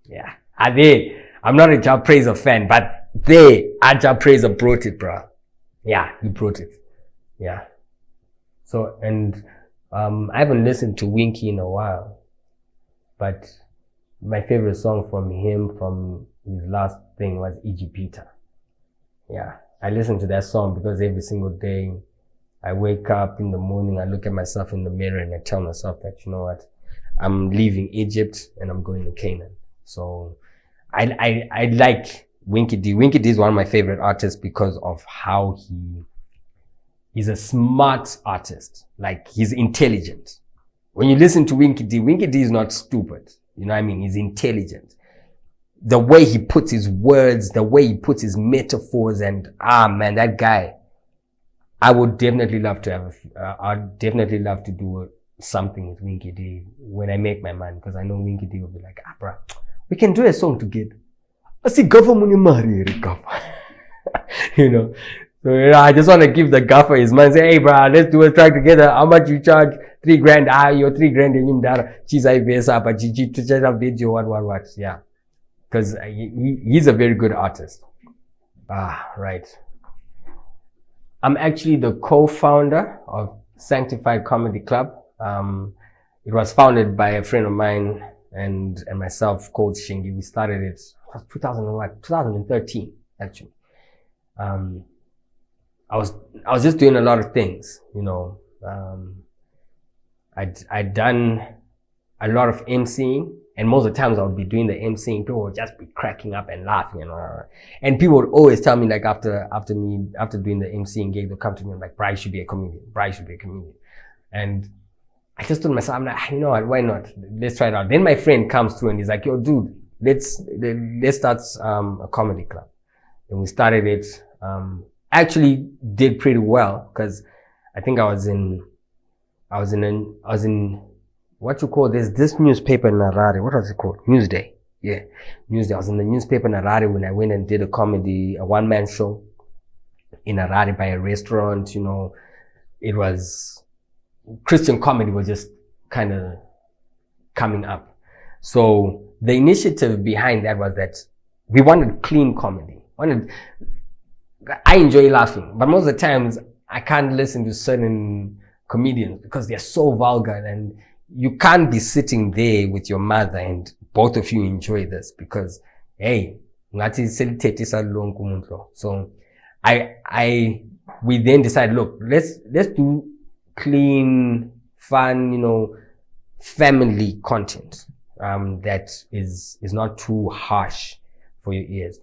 Yeah. I'm not a JahPrayzah fan, but JahPrayzah brought it, bro. Yeah, he brought it. Yeah. So, and, I haven't listened to Winky in a while, but my favorite song from him, from his last thing, was Ep10. Yeah. I listen to that song because every single day I wake up in the morning, I look at myself in the mirror and I tell myself that, you know what, I'm leaving Egypt and I'm going to Canaan. So I like Winky D. Winky D is one of my favorite artists because of how he's a smart artist. Like, he's intelligent. When you listen to Winky D is not stupid. You know what I mean? He's intelligent. The way he puts his words, the way he puts his metaphors, and man, that guy, I would definitely love to have, I'd definitely love to do something with Winky D when I make my mind, because I know Winky D will be like, bro, we can do a song together. I see gaffer money marry gaffer. You know? So, I just want to give the gaffer his money, say, hey, bro, let's do a track together. How much you charge? 3 grand. You're 3 grand in him, cheese, I base up, but GG to check out video, what. Yeah. Because he's a very good artist. Right. I'm actually the co-founder of Sanctified Comedy Club. It was founded by a friend of mine and myself called Shyne. We started it 2013, actually. I was just doing a lot of things, you know. I'd done a lot of MCing, and most of the times I would be doing the MCing, people would just be cracking up and laughing and people would always tell me, like, after doing the MCing gig, they'll come to me and like, Bri should be a comedian. And I just told myself, I'm like, you know what, why not? Let's try it out. Then my friend comes through and he's like, yo, dude, let's start a comedy club. And we started it. Actually did pretty well, because I think I was in what you call, there's this newspaper in Harare. What was it called? Newsday. Yeah. Newsday. I was in the newspaper in Harare when I went and did a one-man show in Harare by a restaurant. You know, it was, Christian comedy was just kind of coming up. So the initiative behind that was that we wanted clean comedy. I enjoy laughing, but most of the times I can't listen to certain comedians because they're so vulgar, and you can't be sitting there with your mother and both of you enjoy this, because, hey, so we then decided, look, let's do clean, fun, you know, family content, that is not too harsh for your ears.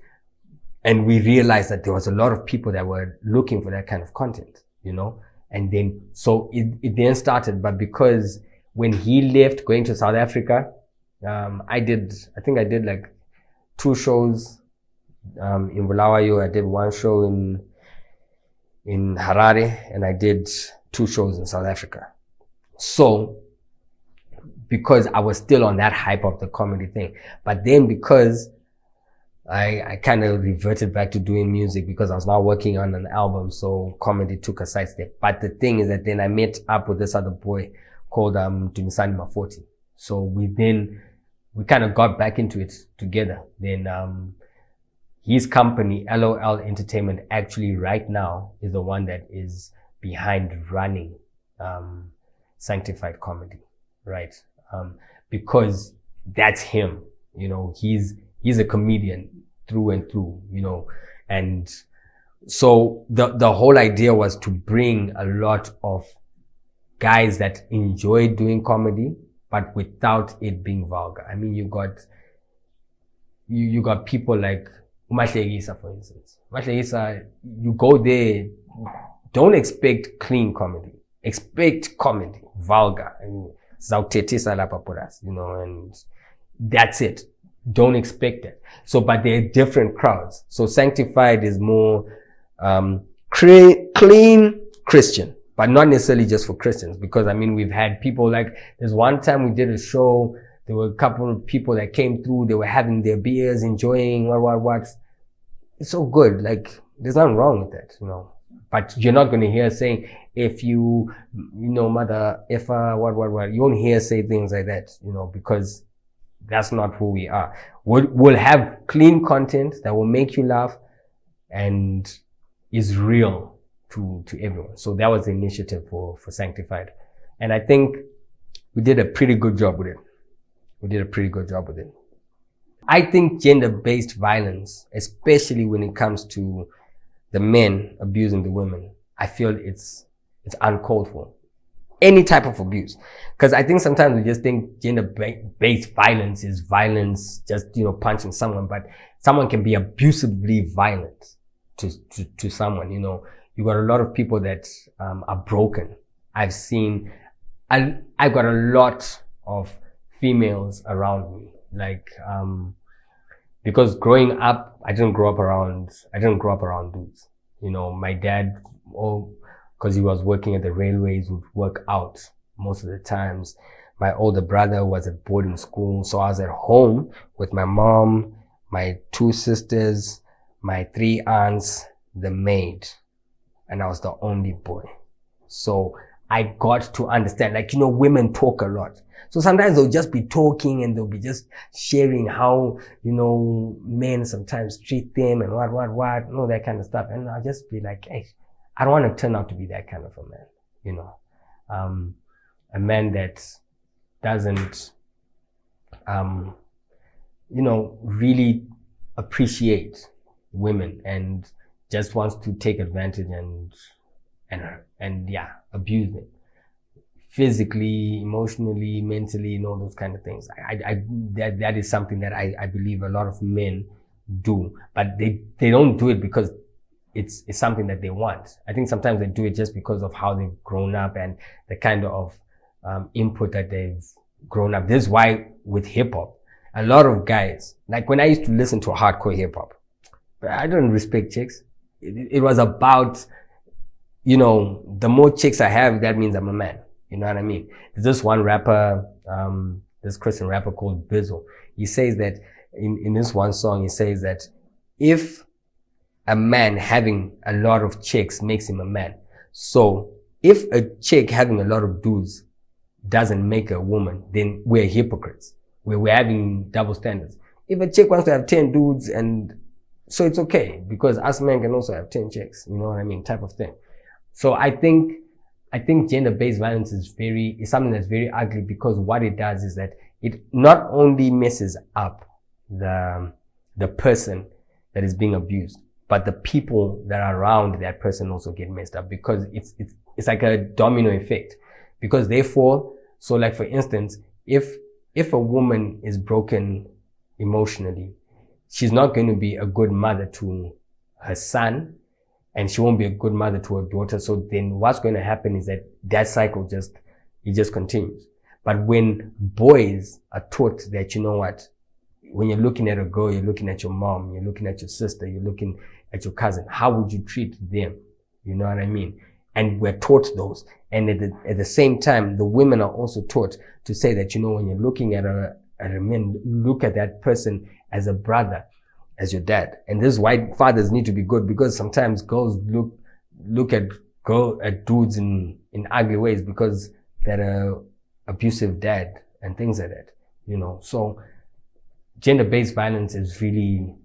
And we realized that there was a lot of people that were looking for that kind of content, you know? And then, so it then started, but because when he left going to South Africa, I think I did like 2 shows, in Bulawayo. I did 1 show in Harare, and I did 2 shows in South Africa. So, because I was still on that hype of the comedy thing, but then because I kind of reverted back to doing music because I was now working on an album, so comedy took a side step. But the thing is that then I met up with this other boy called Dumisani. So we kind of got back into it together. Then his company, LOL Entertainment, actually right now is the one that is behind running Sanctified Comedy, right? Because that's him, you know, he's a comedian through and through, you know. And so the whole idea was to bring a lot of guys that enjoy doing comedy, but without it being vulgar. I mean, you got people like Umahlegisa, for instance. Umahlegisa, you go there, don't expect clean comedy. Expect comedy, vulgar. I mean, you know, and that's it. don't expect it. So, but they're different crowds. So Sanctified is more, clean Christian, but not necessarily just for Christians, because I mean, we've had people like, there's one time we did a show, there were a couple of people that came through, they were having their beers, enjoying what. It's so good. Like, there's nothing wrong with that, you know. But you're not going to hear saying, if you know, mother, if, what. You won't hear say things like that, you know, because that's not who we are. We'll have clean content that will make you laugh and is real to everyone. So that was the initiative for Sanctified. And I think we did a pretty good job with it. I think gender-based violence, especially when it comes to the men abusing the women, I feel it's uncalled for. Any type of abuse. Because I think sometimes we just think gender-based violence is violence, just, you know, punching someone, but someone can be abusively violent to someone, you know. You got a lot of people that are broken. I've got a lot of females around me, like, because growing up, I didn't grow up around dudes. You know, my dad, because he was working at the railways, would work out most of the times. My older brother was at boarding school, so I was at home with my mom, my 2 sisters, my 3 aunts, the maid, and I was the only boy. So I got to understand, like, you know, women talk a lot. So sometimes they'll just be talking and they'll be just sharing how, you know, men sometimes treat them and what, and all that kind of stuff. And I'll just be like, hey, I don't want to turn out to be that kind of a man, you know. A man that doesn't, you know, really appreciate women and just wants to take advantage and yeah, abuse them. Physically, emotionally, mentally, and all those kind of things. That is something that I believe a lot of men do, but they don't do it because it's something that they want. I think sometimes they do it just because of how they've grown up and the kind of input that they've grown up. This is why with hip hop, a lot of guys, like when I used to listen to hardcore hip hop, I don't respect chicks. It was about, you know, the more chicks I have, that means I'm a man. You know what I mean? There's this one rapper, this Christian rapper called Bizzle. He says that in this one song, he says that if a man having a lot of chicks makes him a man, so if a chick having a lot of dudes doesn't make a woman, then we're hypocrites. We're having double standards. If a chick wants to have 10 dudes, and so it's okay, because us men can also have 10 chicks, you know what I mean, type of thing. So I think gender-based violence is something that's very ugly, because what it does is that it not only messes up the person that is being abused, but the people that are around that person also get messed up, because it's like a domino effect. Because therefore, so like for instance, if a woman is broken emotionally, she's not going to be a good mother to her son, and she won't be a good mother to her daughter. So then what's going to happen is that cycle just continues. But when boys are taught that, you know what, when you're looking at a girl, you're looking at your mom, you're looking at your sister, you're looking at your cousin, how would you treat them? You know what I mean? And we're taught those. And at the same time, the women are also taught to say that, you know, when you're looking at a man, look at that person as a brother, as your dad. And this is why fathers need to be good, because sometimes girls look at dudes in ugly ways because they're an abusive dad and things like that, you know. So gender-based violence is really,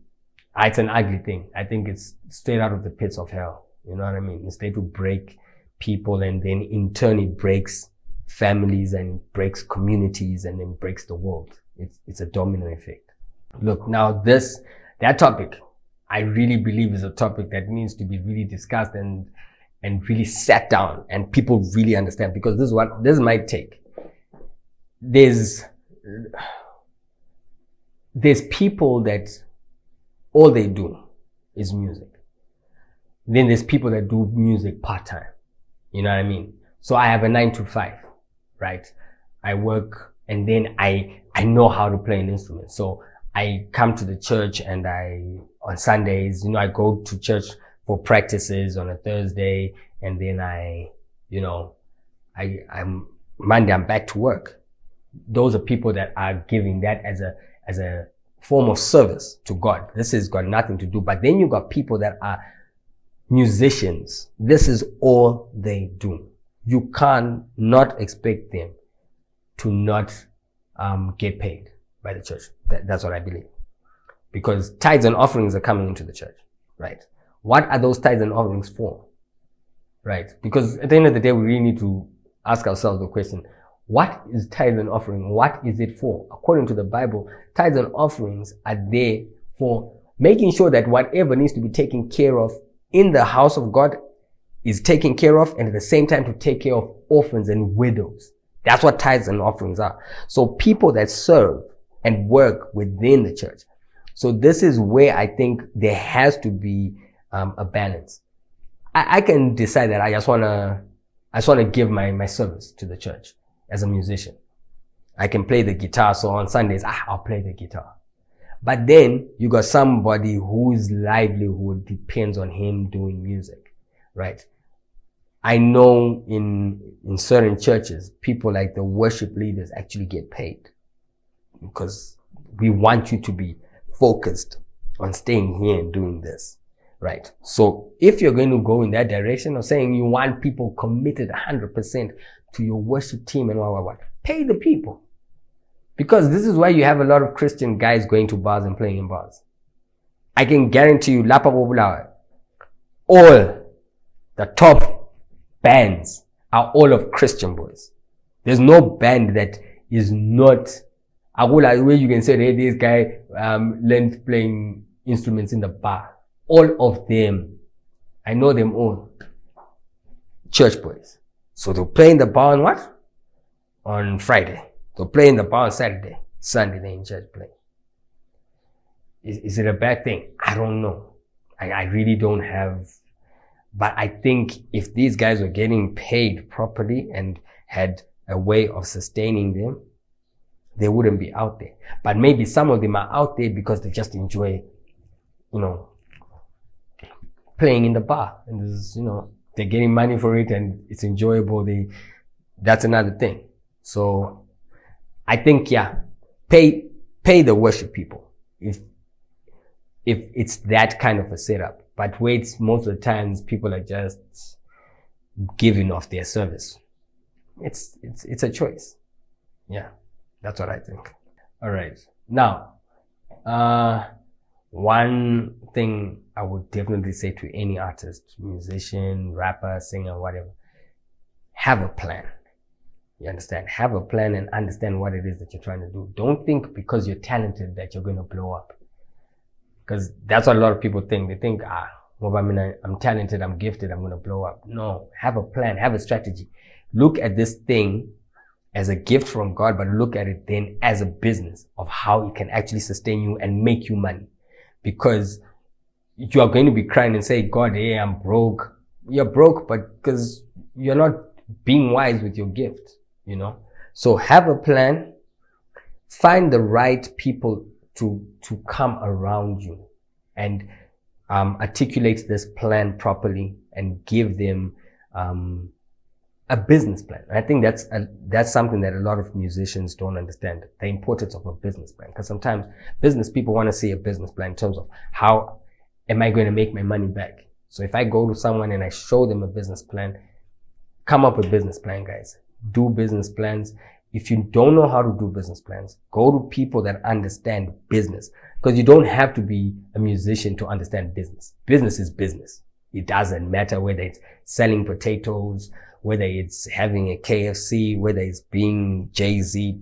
it's an ugly thing. I think it's straight out of the pits of hell, you know what I mean? It's there to break people, and then in turn it breaks families and breaks communities and then breaks the world. It's a domino effect. Look, now that topic, I really believe is a topic that needs to be really discussed and really sat down and people really understand, because this is my take. There's people that all they do is music. Then there's people that do music part-time. You know what I mean? So I have a 9 to 5, right? I work, and then I know how to play an instrument. So I come to the church and on Sundays, I go to church for practices on a Thursday, and then I'm Monday, I'm back to work. Those are people that are giving that as a form of service to God. This has got nothing to do. But then you got people that are musicians. This is all they do. You can't not expect them to not get paid by the church. That's what I believe. Because tithes and offerings are coming into the church, right? What are those tithes and offerings for? Right? Because at the end of the day, we really need to ask ourselves the question, what is tithes and offering? What is it for? According to the Bible, tithes and offerings are there for making sure that whatever needs to be taken care of in the house of God is taken care of, and at the same time to take care of orphans and widows. That's what tithes and offerings are. So people that serve and work within the church. So this is where I think there has to be a balance. I can decide that I just want to give my service to the church as a musician. I can play the guitar. So on Sundays, I'll play the guitar. But then you got somebody whose livelihood depends on him doing music, right? I know in certain churches, people like the worship leaders actually get paid because we want you to be focused on staying here and doing this, right? So if you're going to go in that direction of saying you want people committed 100% to your worship team and what, pay the people. Because this is why you have a lot of Christian guys going to bars and playing in bars. I can guarantee you, Lapa Bulawayo, all the top bands are all of Christian boys. There's no band that is not, where you can say, hey, this guy learned playing instruments in the bar. All of them, I know them all, church boys. So they'll play in the bar on what? On Friday. They'll play in the bar on Saturday. Sunday they're in church playing. Is it a bad thing? I don't know. I really don't have. But I think if these guys were getting paid properly and had a way of sustaining them, they wouldn't be out there. But maybe some of them are out there because they just enjoy, playing in the bar. And this, they're getting money for it and it's enjoyable. That's another thing. So I think, pay the worship people if it's that kind of a setup. But wait, most of the times people are just giving off their service. It's a choice. Yeah, that's what I think. All right. Now, one thing I would definitely say to any artist, musician, rapper, singer, whatever, have a plan. You understand? Have a plan and understand what it is that you're trying to do. Don't think because you're talented that you're going to blow up. Because that's what a lot of people think. They think, I'm talented, I'm gifted, I'm going to blow up. No, have a plan, have a strategy. Look at this thing as a gift from God, but look at it then as a business of how it can actually sustain you and make you money. Because you are going to be crying and say, God, hey, I'm broke. You're broke, but because you're not being wise with your gift, So have a plan, find the right people to come around you and articulate this plan properly and give them a business plan. I think that's something that a lot of musicians don't understand, the importance of a business plan. Because sometimes business people want to see a business plan in terms of how am I going to make my money back. So if I go to someone and I show them a business plan, come up with business plan, guys. Do business plans. If you don't know how to do business plans, go to people that understand business. Because you don't have to be a musician to understand business. Business is business. It doesn't matter whether it's selling potatoes, whether it's having a KFC, whether it's being Jay-Z.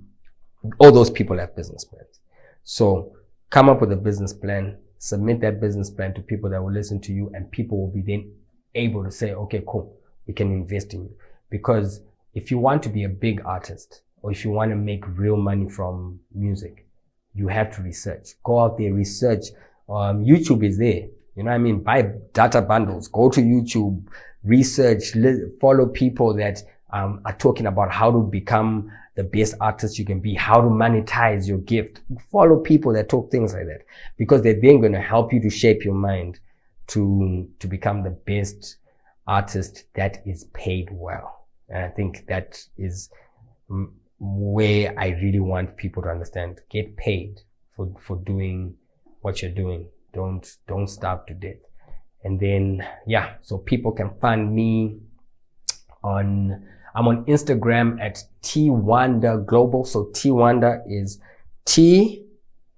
All those people have business plans. So come up with a business plan, submit that business plan to people that will listen to you, and people will be then able to say, okay, cool, we can invest in you. Because if you want to be a big artist, or if you want to make real money from music, you have to research. Go out there, research. YouTube is there. You know what I mean? Buy data bundles. Go to YouTube, research, follow people that are talking about how to become the best artist you can be, how to monetize your gift. Follow people that talk things like that, because they're then going to help you to shape your mind to become the best artist that is paid well. And I think that is where I really want people to understand. Get paid for doing what you're doing. Don't starve to death. And then, yeah, so people can find me I'm on Instagram at T1nda Global. So T1nda is T,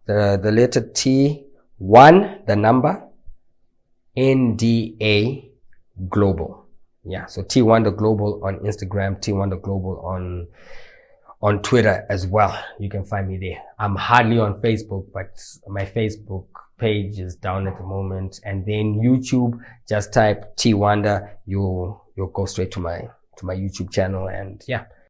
the letter T, 1, the number, NDA Global. Yeah, so T1nda Global on Instagram, T1nda Global on Twitter as well. You can find me there. I'm hardly on Facebook, but my Facebook page is down at the moment. And then YouTube, just type T1nda, you'll go straight to my YouTube channel. And yeah,